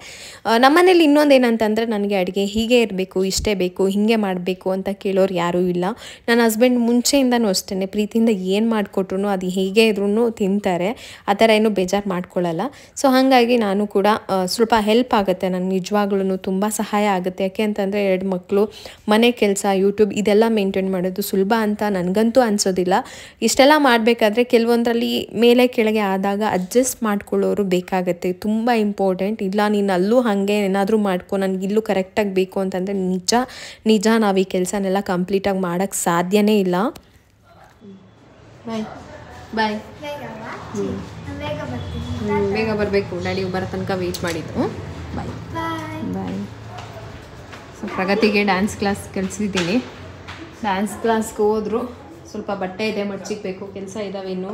ನಮ್ಮನೇಲಿ ಇನ್ನೊಂದು ಏನಂತಂದರೆ ನನಗೆ ಅಡುಗೆ ಹೀಗೆ ಇರಬೇಕು, ಇಷ್ಟೇ ಬೇಕು, ಹೀಗೆ ಮಾಡಬೇಕು ಅಂತ ಕೇಳೋರು ಯಾರೂ ಇಲ್ಲ. ನನ್ನ ಹಸ್ಬೆಂಡ್ ಮುಂಚೆಯಿಂದನೂ ಅಷ್ಟೇ ಪ್ರೀತಿಯಿಂದ ಏನು ಮಾಡಿಕೊಟ್ರು ಅದು ಹೇಗೆ ಇದ್ರೂ ತಿಂತಾರೆ, ಆ ಥರ ಏನೂ ಬೇಜಾರು ಮಾಡ್ಕೊಳ್ಳಲ್ಲ. ಸೊ ಹಾಗಾಗಿ ನಾನು ಕೂಡ ಸ್ವಲ್ಪ ಹೆಲ್ಪ್ ಆಗುತ್ತೆ, ನನಗೆ ನಿಜವಾಗ್ಲೂ ತುಂಬ ಸಹಾಯ ಆಗುತ್ತೆ. ಯಾಕೆ ಅಂತಂದರೆ 2 ಮಕ್ಕಳು, ಮನೆ ಕೆಲಸ, ಯೂಟ್ಯೂಬ್ ಇದೆಲ್ಲ ಮೇಂಟೈನ್ ಮಾಡೋದು ಸುಲಭ ಅಂತ ನನಗಂತೂ ಅನಿಸೋದಿಲ್ಲ. ಇಷ್ಟೆಲ್ಲ ಮಾಡಬೇಕಾದ್ರೆ ಕೆಲವೊಂದರಲ್ಲಿ ಮೇಲೆ ಕೆಳಗೆ ಆದಾಗ ಅಡ್ಜಸ್ಟ್ ಮಾಡ್ಕೊಳ್ಳೋರು ಬೇಕಾಗುತ್ತೆ, ತುಂಬ ಇಂಪಾರ್ಟೆಂಟ್. ಇಲ್ಲ ನೀನು ಅಲ್ಲೂ ಹಾಗೆ ಏನಾದರೂ ಮಾಡ್ಕೊ, ನನಗೆ ಇಲ್ಲೂ ಕರೆಕ್ಟಾಗಿ ಬೇಕು ಅಂತಂದರೆ ನಿಜ ನಾವು ಈ ಕೆಲಸನೆಲ್ಲ ಕಂಪ್ಲೀಟಾಗಿ ಮಾಡೋಕ್ಕೆ ಸಾಧ್ಯನೇ ಇಲ್ಲ. ಬಾಯ್ ಬೇಗ ಬರಬೇಕು, ಡ್ಯಾಡಿ ಬರೋ ತನಕ ವೆಯ್ಟ್ ಮಾಡಿದ್ದು. ಬಾಯ್ ಬಾಯ್. ಸೊ ಪ್ರಗತಿಗೆ ಡ್ಯಾನ್ಸ್ ಕ್ಲಾಸ್ ಕಲಿಸಿದ್ದೀನಿ. ಡ್ಯಾನ್ಸ್ ಕ್ಲಾಸ್ಗೆ ಹೋದ್ರು. ಸ್ವಲ್ಪ ಬಟ್ಟೆ ಇದೆ ಮಡ್ಚಿಕ್ಬೇಕು, ಕೆಲಸ ಇದ್ದಾವೆ ಇನ್ನು.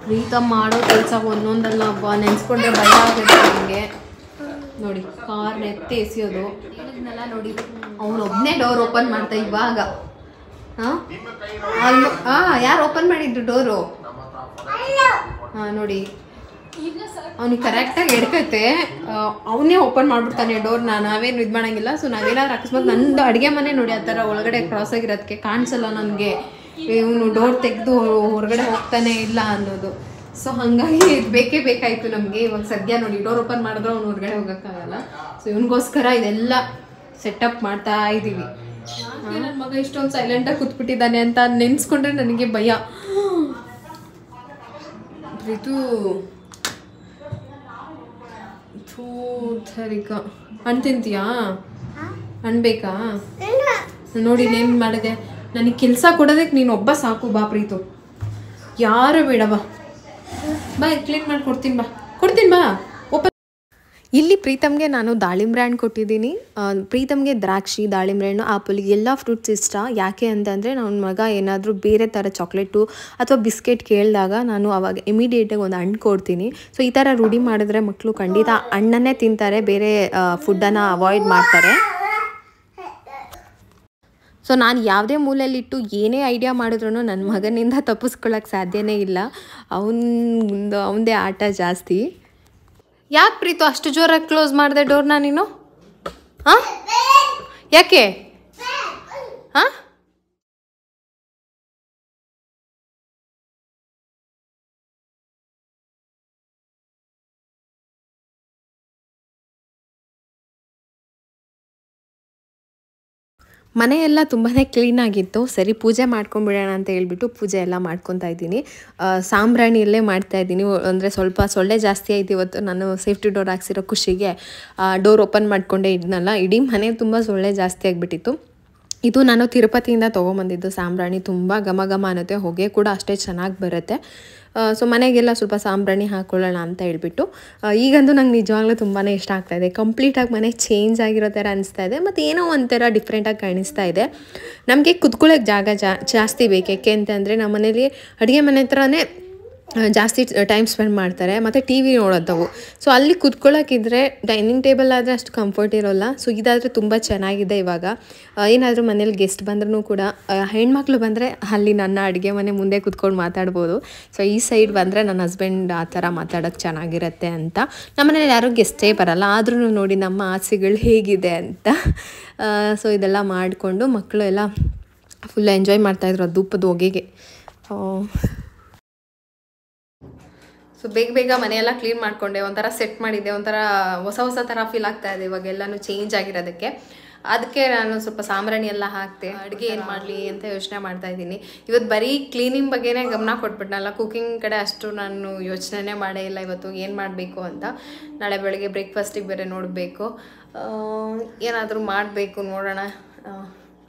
ಪ್ರೀತಮ್ ಮಾಡೋ ಕೆಲಸ ಒಂದೊಂದಲ್ಲ ಹಬ್ಬ, ನೆನೆಸ್ಕೊಂಡ್ರೆ ಭಯ ಆಗುತ್ತೆ ನನಗೆ. ನೋಡಿ ಕಾರ್ ಎತ್ತಿ ಎಸೆಯೋದು ಹೇಳಿದ್ನೆಲ್ಲ ನೋಡಿ. ಅವನೊಬ್ಬನೇ ಡೋರ್ ಓಪನ್ ಮಾಡ್ತಾ ಇವಾಗ. ಯಾರು ಓಪನ್ ಮಾಡಿದ್ರು ಡೋರು? ನೋಡಿ ಅವ್ನಿಗೆ ಕರೆಕ್ಟಾಗಿ ಎಡ್ಕತ್ತೆ, ಅವನೇ ಓಪನ್ ಮಾಡಿಬಿಡ್ತಾನೆ ಡೋರ್ನ, ನಾವೇನು ಇದು ಮಾಡೋಂಗಿಲ್ಲ. ಸೊ ನಾವೇನಾದ್ರು ಅಕಸ್ಮಾತ್ ನಂದು ಅಡುಗೆ ಮನೆ ನೋಡಿ ಆ ಥರ ಒಳಗಡೆ ಕ್ರಾಸ್ ಆಗಿರೋದಕ್ಕೆ ಕಾಣಿಸಲ್ಲ ನನಗೆ, ಇವನು ಡೋರ್ ತೆಗೆದು ಹೊರಗಡೆ ಹೋಗ್ತಾನೆ ಇಲ್ಲ ಅನ್ನೋದು. ಸೊ ಹಾಗಾಗಿ ಬೇಕೇ ಬೇಕಾಯಿತು ನಮಗೆ. ಇವಾಗ ಸದ್ಯ ನೋಡಿ ಡೋರ್ ಓಪನ್ ಮಾಡಿದ್ರೆ ಅವ್ನು ಹೊರಗಡೆ ಹೋಗೋಕ್ಕಾಗಲ್ಲ. ಸೊ ಇವನಿಗೋಸ್ಕರ ಇದೆಲ್ಲ ಸೆಟಪ್ ಮಾಡ್ತಾ ಇದ್ದೀವಿ. ನನ್ನ ಮಗ ಇಷ್ಟೊಂದು ಸೈಲೆಂಟಾಗಿ ಕೂತ್ಬಿಟ್ಟಿದ್ದಾನೆ ಅಂತ ನೆನೆಸ್ಕೊಂಡ್ರೆ ನನಗೆ ಭಯ. ಇದು ಥರಿಕ ಹಣ್ಣು ತಿಂತೀಯಾ? ಅನ್ಬೇಕಾ ನೋಡಿ ಇನ್ನೇನು ಮಾಡಿದೆ. ನನಗೆ ಕೆಲಸ ಕೊಡೋದಕ್ಕೆ ನೀನು ಒಬ್ಬ ಸಾಕು ಬಾ ಪ್ರೀತು, ಯಾರು ಬೇಡ ಬಾ. ಬಾ ಕ್ಲೀನ್ ಮಾಡಿ ಕೊಡ್ತೀನಿ ಬಾ. ಇಲ್ಲಿ ಪ್ರೀತಮ್ಗೆ ನಾನು ದಾಳಿಂಬ್ರೆ ಹಣ್ಣು ಕೊಟ್ಟಿದ್ದೀನಿ. ಪ್ರೀತಮ್ಗೆ ದ್ರಾಕ್ಷಿ, ದಾಳಿಂಬ್ರೆ ಹಣ್ಣು, ಆಪಲ್ ಎಲ್ಲ ಫ್ರೂಟ್ಸ್ ಇಷ್ಟ. ಯಾಕೆ ಅಂತಂದರೆ ನನ್ನ ಮಗ ಏನಾದರೂ ಬೇರೆ ಥರ ಚಾಕ್ಲೇಟು ಅಥವಾ ಬಿಸ್ಕೆಟ್ ಕೇಳಿದಾಗ ನಾನು ಅವಾಗ ಇಮಿಡಿಯೇಟಾಗಿ ಒಂದು ಹಣ್ಣು ಕೊಡ್ತೀನಿ. ಸೊ ಈ ಥರ ರೂಢಿ ಮಾಡಿದ್ರೆ ಮಕ್ಕಳು ಖಂಡಿತ ಹಣ್ಣನ್ನೇ ತಿಂತಾರೆ, ಬೇರೆ ಫುಡ್ಡನ್ನು ಅವಾಯ್ಡ್ ಮಾಡ್ತಾರೆ. ಸೊ ನಾನು ಯಾವುದೇ ಮೂಲೆಯಲ್ಲಿಟ್ಟು ಏನೇ ಐಡಿಯಾ ಮಾಡಿದ್ರು ನನ್ನ ಮಗನಿಂದ ತಪ್ಪಿಸ್ಕೊಳ್ಳೋಕ್ಕೆ ಸಾಧ್ಯನೇ ಇಲ್ಲ. ಅವನದೇ ಆಟ ಜಾಸ್ತಿ. ಯಾಕೆ ಪ್ರೀತು ಅಷ್ಟು ಜೋರಾಗಿ ಕ್ಲೋಸ್ ಮಾಡಿದೆ ಡೋರ್ನ ನೀನು? ಹಾಂ ಯಾಕೆ? ಹಾಂ ಮನೆಯೆಲ್ಲ ತುಂಬಾ ಕ್ಲೀನಾಗಿತ್ತು. ಸರಿ ಪೂಜೆ ಮಾಡ್ಕೊಂಬಿಡೋಣ ಅಂತ ಹೇಳ್ಬಿಟ್ಟು ಪೂಜೆ ಎಲ್ಲ ಮಾಡ್ಕೊತಾ ಇದ್ದೀನಿ. ಸಾಂಬ್ರಾಣಿಯಲ್ಲೇ ಮಾಡ್ತಾಯಿದ್ದೀನಿ. ಅಂದರೆ ಸ್ವಲ್ಪ ಸೊಳ್ಳೆ ಜಾಸ್ತಿ ಆಯ್ತು ಇವತ್ತು. ನಾನು ಸೇಫ್ಟಿ ಡೋರ್ ಹಾಕ್ಸಿರೋ ಖುಷಿಗೆ ಡೋರ್ ಓಪನ್ ಮಾಡಿಕೊಂಡೇ ಇದ್ನಲ್ಲ, ಇಡೀ ಮನೆ ತುಂಬ ಸೊಳ್ಳೆ ಜಾಸ್ತಿ ಆಗಿಬಿಟ್ಟಿತ್ತು. ಇದು ನಾನು ತಿರುಪತಿಯಿಂದ ತೊಗೊಂಬಂದಿದ್ದು ಸಾಂಬ್ರಾಣಿ. ತುಂಬ ಘಮ ಘಮ ಅನ್ನುತ್ತೆ, ಹೊಗೆ ಕೂಡ ಅಷ್ಟೇ ಚೆನ್ನಾಗಿ ಬರುತ್ತೆ. ಸೊ ಮನೆಗೆಲ್ಲ ಸ್ವಲ್ಪ ಸಾಂಬ್ರಾಣಿ ಹಾಕ್ಕೊಳ್ಳೋಣ ಅಂತ ಹೇಳ್ಬಿಟ್ಟು ಈಗಂತೂ ನಂಗೆ ನಿಜವಾಗ್ಲೂ ತುಂಬಾ ಇಷ್ಟ ಆಗ್ತಾಯಿದೆ. ಕಂಪ್ಲೀಟಾಗಿ ಮನೆ ಚೇಂಜ್ ಆಗಿರೋ ಥರ ಅನಿಸ್ತಾ ಇದೆ, ಮತ್ತು ಏನೋ ಒಂಥರ ಡಿಫ್ರೆಂಟಾಗಿ ಕಾಣಿಸ್ತಾ ಇದೆ. ನಮಗೆ ಕುತ್ಕೊಳ್ಳೋಕ್ಕೆ ಜಾಗ ಜಾಸ್ತಿ ಬೇಕು. ಯಾಕೆ ಅಂತಂದರೆ ನಮ್ಮ ಮನೇಲಿ ಅಡುಗೆ ಮನೆ ಹತ್ರನೇ ಜಾಸ್ತಿ ಟೈಮ್ ಸ್ಪೆಂಡ್ ಮಾಡ್ತಾರೆ, ಮತ್ತು ಟಿ ವಿ ನೋಡೋಂಥವು. ಸೊ ಅಲ್ಲಿ ಕುತ್ಕೊಳ್ಳೋಕ್ಕಿದ್ರೆ ಡೈನಿಂಗ್ ಟೇಬಲ್ ಆದರೆ ಅಷ್ಟು ಕಂಫರ್ಟ್ ಇರೋಲ್ಲ. ಸೊ ಇದಾದರೆ ತುಂಬ ಚೆನ್ನಾಗಿದೆ. ಇವಾಗ ಏನಾದರೂ ಮನೇಲಿ ಗೆಸ್ಟ್ ಬಂದ್ರೂ ಕೂಡ ಹೆಣ್ಮಕ್ಳು ಬಂದರೆ ಅಲ್ಲಿ ನನ್ನ ಅಡುಗೆ ಮನೆ ಮುಂದೆ ಕುತ್ಕೊಂಡು ಮಾತಾಡ್ಬೋದು. ಸೊ ಈ ಸೈಡ್ ಬಂದರೆ ನನ್ನ ಹಸ್ಬೆಂಡ್ ಆ ಥರ ಮಾತಾಡೋಕ್ಕೆ ಚೆನ್ನಾಗಿರುತ್ತೆ ಅಂತ. ನಮ್ಮ ಮನೇಲಿ ಯಾರೂ ಗೆಸ್ಟೇ ಬರಲ್ಲ, ಆದ್ರೂ ನೋಡಿ ನಮ್ಮ ಆಸೆಗಳು ಹೇಗಿದೆ ಅಂತ. ಸೊ ಇದೆಲ್ಲ ಮಾಡಿಕೊಂಡು ಮಕ್ಕಳು ಎಲ್ಲ ಫುಲ್ ಎಂಜಾಯ್ ಮಾಡ್ತಾಯಿದ್ರು ಆ ಧೂಪದ ಹೊಗೆಗೆ. ಸೊ ಬೇಗ ಮನೆಯೆಲ್ಲ ಕ್ಲೀನ್ ಮಾಡಿಕೊಂಡೆ, ಒಂಥರ ಸೆಟ್ ಮಾಡಿದ್ದೆ, ಒಂಥರ ಹೊಸ ಥರ ಫೀಲ್ ಆಗ್ತಾ ಇದೆ ಇವಾಗ ಎಲ್ಲನೂ ಚೇಂಜ್ ಆಗಿರೋದಕ್ಕೆ. ಅದಕ್ಕೆ ನಾನು ಸ್ವಲ್ಪ ಸಾಂಬ್ರಾಣಿ ಎಲ್ಲ ಹಾಕ್ತೆ. ಅಡುಗೆ ಏನು ಮಾಡಲಿ ಅಂತ ಯೋಚನೆ ಮಾಡ್ತಾ ಇದ್ದೀನಿ. ಇವತ್ತು ಬರೀ ಕ್ಲೀನಿಂಗ್ ಬಗ್ಗೆನೇ ಗಮನ ಕೊಟ್ಬಿಟ್ನಲ್ಲ, ಕುಕಿಂಗ್ ಕಡೆ ಅಷ್ಟು ನಾನು ಯೋಚನೆ ಮಾಡೇ ಇಲ್ಲ ಇವತ್ತು ಏನು ಮಾಡಬೇಕು ಅಂತ. ನಾಳೆ ಬೆಳಗ್ಗೆ ಬ್ರೇಕ್ಫಾಸ್ಟಿಗೆ ಬೇರೆ ನೋಡಬೇಕು, ಏನಾದರೂ ಮಾಡಬೇಕು, ನೋಡೋಣ.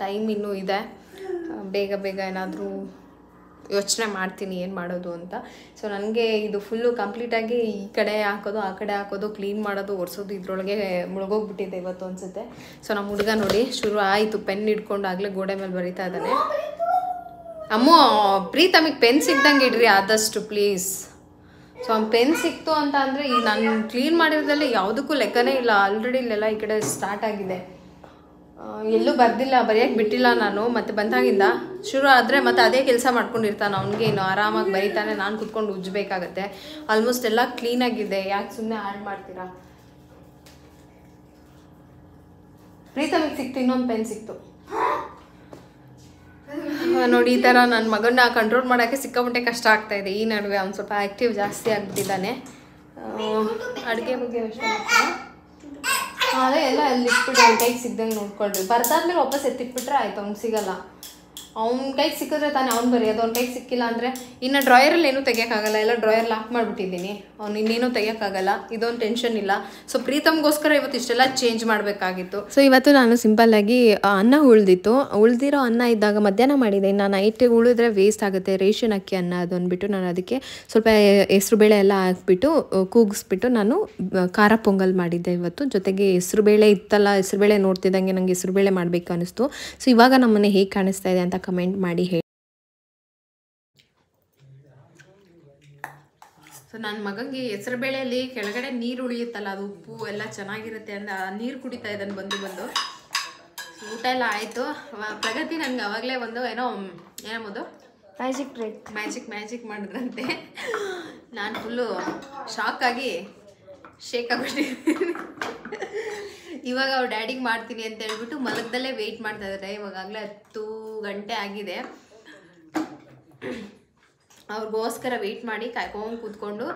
ಟೈಮ್ ಇನ್ನೂ ಇದೆ, ಬೇಗ ಏನಾದರೂ ಯೋಚನೆ ಮಾಡ್ತೀನಿ ಏನು ಮಾಡೋದು ಅಂತ. ಸೊ ನನಗೆ ಇದು ಫುಲ್ಲು ಕಂಪ್ಲೀಟಾಗಿ ಈ ಕಡೆ ಹಾಕೋದು ಆ ಕಡೆ ಹಾಕೋದು, ಕ್ಲೀನ್ ಮಾಡೋದು, ಒರೆಸೋದು ಇದ್ರೊಳಗೆ ಮುಳುಗೋಗ್ಬಿಟ್ಟಿದೆ ಇವತ್ತು ಅನಿಸುತ್ತೆ. ಸೊ ನಮ್ಮ ಹುಡುಗ ನೋಡಿ ಶುರು ಆಯಿತು, ಪೆನ್ ಹಿಡ್ಕೊಂಡು ಆಗಲೇ ಗೋಡೆ ಮೇಲೆ ಬರಿತಾ ಇದ್ದಾನೆ. ಅಮ್ಮ ಪ್ರೀತಮಿಗೆ ಪೆನ್ ಸಿಗ್ದಂಗೆ ಇಡ್ರಿ ಆದಷ್ಟು ಪ್ಲೀಸ್. ಸೊ ಅವ್ನು ಪೆನ್ ಸಿಕ್ತು ಅಂತ ಅಂದರೆ ಈಗ ನಾನು ಕ್ಲೀನ್ ಮಾಡಿರೋದ್ರಲ್ಲಿ ಯಾವುದಕ್ಕೂ ಲೆಕ್ಕನೇ ಇಲ್ಲ. ಆಲ್ರೆಡಿ ಇಲ್ಲೆಲ್ಲ ಈ ಕಡೆ ಸ್ಟಾರ್ಟ್ ಆಗಿದೆ, ಎಲ್ಲೂ ಬರ್ದಿಲ್ಲ, ಬರೆಯೋಕ್ಕೆ ಬಿಟ್ಟಿಲ್ಲ ನಾನು. ಮತ್ತು ಬಂದಾಗಿಂದ ಶುರು ಆದರೆ ಮತ್ತೆ ಅದೇ ಕೆಲಸ ಮಾಡ್ಕೊಂಡಿರ್ತಾನೆ. ಅವ್ನಿಗೆ ಇನ್ನು ಆರಾಮಾಗಿ ಬರೀತಾನೆ, ನಾನು ಕುತ್ಕೊಂಡು ಉಜ್ಜಬೇಕಾಗತ್ತೆ. ಆಲ್ಮೋಸ್ಟ್ ಎಲ್ಲ ಕ್ಲೀನಾಗಿದೆ, ಯಾಕೆ ಸುಮ್ಮನೆ ಹಾಳು ಮಾಡ್ತೀರಾ? ಪ್ರೀತಮಿಗೆ ಸಿಕ್ತು, ಇನ್ನೊಂದು ಪೆನ್ ಸಿಕ್ತು ನೋಡಿ. ಈ ಥರ ನನ್ನ ಮಗನ್ನ ಕಂಟ್ರೋಲ್ ಮಾಡೋಕ್ಕೆ ಸಿಕ್ಕಾಪಟ್ಟೆ ಕಷ್ಟ ಆಗ್ತಾಯಿದೆ ಈ ನಡುವೆ. ಅವ್ನು ಸ್ವಲ್ಪ ಆ್ಯಕ್ಟಿವ್ ಜಾಸ್ತಿ ಆಗಿಬಿಟ್ಟಿದ್ದಾನೆ. ಅಡುಗೆ ಬಗ್ಗೆ ಯೋಚನೆ ಅದೇ ಎಲ್ಲ ಅಲ್ಲಿ ಇಟ್ಬಿಟ್ಟು ಅವ್ನ ಕೈಗೆ ಸಿಗ್ದಂಗೆ ನೋಡ್ಕೊಳ್ರಿ. ಬರ್ದಾದ್ಮೇಲೆ ವಾಪಸ್ ಎತ್ತಿಟ್ಬಿಟ್ರೆ ಆಯ್ತು, ಅವ್ನಿಗೆ ಸಿಗಲ್ಲ. ಅವ್ನ ಕೈಗೆ ಸಿಕ್ಕಿದ್ರೆ ತಾನೇ ಅವ್ನು ಬರೆಯೋದು. ಅವ್ನ ಕೈಗೆ ಸಿಕ್ಕಿಲ್ಲ ಅಂದರೆ ಇನ್ನು ಡ್ರಾಯರಲ್ಲಿ ಏನೂ ತೆಗಿಯೋಕ್ಕಾಗಲ್ಲ, ಎಲ್ಲ ಡ್ರಾಯರ್ ಲಾಕ್ ಮಾಡಿಬಿಟ್ಟಿದ್ದೀನಿ. ಅವ್ನು ಇನ್ನೇನೂ ತೆಗಿಯೋಕ್ಕಾಗಲ್ಲ, ಇದೊಂದು ಟೆನ್ಷನ್ ಇಲ್ಲ. ಸೊ ಪ್ರೀತಮ್ಗೋಸ್ಕರ ಇವತ್ತು ಇಷ್ಟೆಲ್ಲ ಚೇಂಜ್ ಮಾಡಬೇಕಾಗಿತ್ತು. ಸೊ ಇವತ್ತು ನಾನು ಸಿಂಪಲ್ಲಾಗಿ ಅನ್ನ ಉಳಿದಿರೋ ಅನ್ನ ಇದ್ದಾಗ ಮಧ್ಯಾಹ್ನ ಮಾಡಿದೆ. ನಾನು ನೈಟಿಗೆ ಉಳಿದ್ರೆ ವೇಸ್ಟ್ ಆಗುತ್ತೆ, ರೇಷನ್ ಅಕ್ಕಿ ಅನ್ನ ಅದು ಅಂದ್ಬಿಟ್ಟು ನಾನು ಅದಕ್ಕೆ ಸ್ವಲ್ಪ ಹೆಸ್ರುಬೇಳೆ ಎಲ್ಲ ಹಾಕ್ಬಿಟ್ಟು ಕೂಗಿಸ್ಬಿಟ್ಟು ನಾನು ಖಾರ ಪೊಂಗಲ್ ಮಾಡಿದ್ದೆ ಇವತ್ತು. ಜೊತೆಗೆ ಹೆಸ್ರುಬೇಳೆ ಇತ್ತಲ್ಲ, ಹೆಸ್ರುಬೇಳೆ ನೋಡ್ತಿದ್ದಂಗೆ ನನಗೆ ಹೆಸ್ರುಬೇಳೆ ಮಾಡಬೇಕು ಅನ್ನಿಸ್ತು. ಸೊ ಇವಾಗ ನಮ್ಮನೆ ಹೇಗೆ ಕಾಣಿಸ್ತಾ ಇದೆ ಅಂತ ಕಮೆಂಟ್ ಮಾಡಿ ಹೇಳಿ. ಸೊ ನನ್ನ ಮಗನಿಗೆ ಹೆಸರುಬೇಳೆಯಲ್ಲಿ ಕೆಳಗಡೆ ನೀರು ಉಳಿಯುತ್ತಲ್ಲ, ಅದು ಉಪ್ಪು ಎಲ್ಲ ಚೆನ್ನಾಗಿರುತ್ತೆ ಅಂತ ನೀರು ಕುಡಿತಾ ಇದ್ದಾನೆ ಬಂದು. ಊಟ ಎಲ್ಲ ಆಯಿತು. ಪ್ರಗತಿ ನನಗೆ ಅವಾಗಲೇ ಒಂದು ಏನಂಬೋದು ಮ್ಯಾಜಿಕ್ ಮಾಡಿದ್ರಂತೆ. ನಾನು ಫುಲ್ಲು ಶಾಕಾಗಿ ಶೇಕ್ ಆಗಿಬಿಟ್ಟಿದ್ದೀನಿ. ಇವಾಗ ಅವ್ರು ಡ್ಯಾಡಿಗೆ ಮಾಡ್ತೀನಿ ಅಂತ ಹೇಳ್ಬಿಟ್ಟು ಮಲಗದಲ್ಲೇ ವೆಯ್ಟ್ ಮಾಡ್ತಾ ಇದ್ದಾರೆ. ಇವಾಗಲೇ 10 ಗಂಟೆ ಆಗಿದೆ. ಅವ್ರಿಗೋಸ್ಕರ ವೆಯ್ಟ್ ಮಾಡಿ ಕಾಯ್ಕೊಂಡು ಕೂತ್ಕೊಂಡು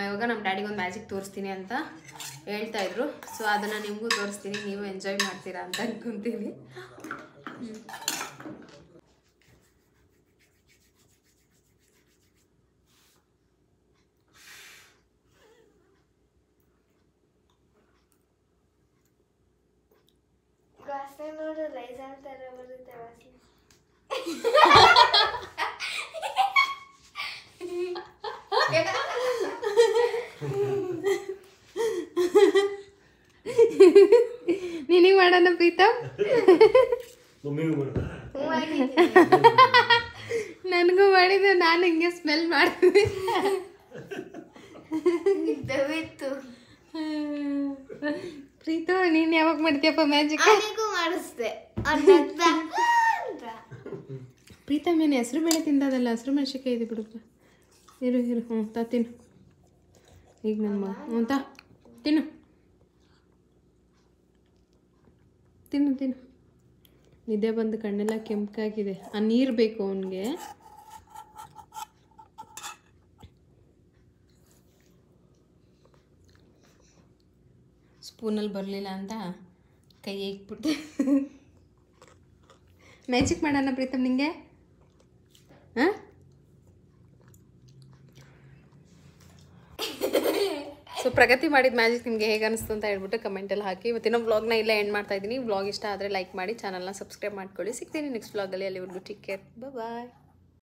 ಇವಾಗ ನಮ್ಮ ಡ್ಯಾಡಿಗೆ ಒಂದು ಮ್ಯಾಜಿಕ್ ತೋರಿಸ್ತೀನಿ ಅಂತ ಹೇಳ್ತಾಯಿದ್ರು. ಸೊ ಅದನ್ನು ನಿಮಗೂ ತೋರಿಸ್ತೀನಿ, ನೀವು ಎಂಜಾಯ್ ಮಾಡ್ತೀರಾ ಅಂತ ಅನ್ಕೊತೀನಿ.
ವಾಸನೆ ನೋಡು ಲೈಸಾಲ್ ತರ ಬರುತ್ತೆ ವಾಸನೆ.
ನಿನಗೆ ಮಾಡೋಣ ಪ್ರೀತಮ್? ನನಗೂ ಮಾಡಿದ್ದು, ನಾನು ಹಿಂಗೆ ಸ್ಮೆಲ್ ಮಾಡ್ತೀನಿ. ಪ್ರೀತು ನೀನು ಯಾವಾಗ ಮಾಡ್ತೀಯಪ್ಪ ಮ್ಯಾಜಿಕ್?
ಮಾಡಿಸ್ದೆ.
ಪ್ರೀತಮ್ ಏನು ಹೆಸರು ಬೇಳೆ ತಿಂದದಲ್ಲ, ಹಸಿರು ಮೆಣಸಿನ್ಕಾಯಿ ಇದೆ ಬಿಡಪ್ಪ. ಇರು ಇರು, ಹ್ಞೂ ತಿನ್ನು. ಈಗ ನಮ್ಮ ಅಂತ ತಿನ್ನು ತಿನ್ನು ತಿನ್ನು. ನಿದ್ದೆ ಬಂದು ಕಣ್ಣೆಲ್ಲ ಕೆಂಪಾಗಿದೆ. ಆ ನೀರು ಬೇಕು ಅವನಿಗೆ. ಸ್ಪೂನಲ್ಲಿ ಬರಲಿಲ್ಲ ಅಂತ ಕೈ ಇಕ್ಬಿಟ್ಟೆ. ಮ್ಯಾಜಿಕ್ ಮಾಡೋಣ ಪ್ರೀತಮ್ ನಿಂಗೆ? ಹಾಂ, ಸೊ ಪ್ರಗತಿ ಮಾಡಿದ ಮ್ಯಾಜಿಕ್ ನಿಮಗೆ ಹೇಗೆ ಅನಿಸ್ತು ಅಂತ ಹೇಳ್ಬಿಟ್ಟು ಕಮೆಂಟಲ್ಲಿ ಹಾಕಿ. ಇವತ್ತಿನ ವ್ಲಾಗ್ನ ಇಲ್ಲ ಎಂಡ್ ಮಾಡ್ತಾ ಇದ್ದೀನಿ. ವ್ಲಾಗ್ ಇಷ್ಟ ಆದರೆ ಲೈಕ್ ಮಾಡಿ, ಚಾನಲ್ನ ಸಬ್ಸ್ಕ್ರೈಬ್ ಮಾಡ್ಕೊಳ್ಳಿ. ಸಿಗ್ತೀನಿ ನೆಕ್ಸ್ಟ್ ವ್ಲಾಗಲ್ಲಿ. ಅಲ್ಲಿವರೆಗೂ ಟೇಕ್ ಕೇರ್, ಬಾಯ್.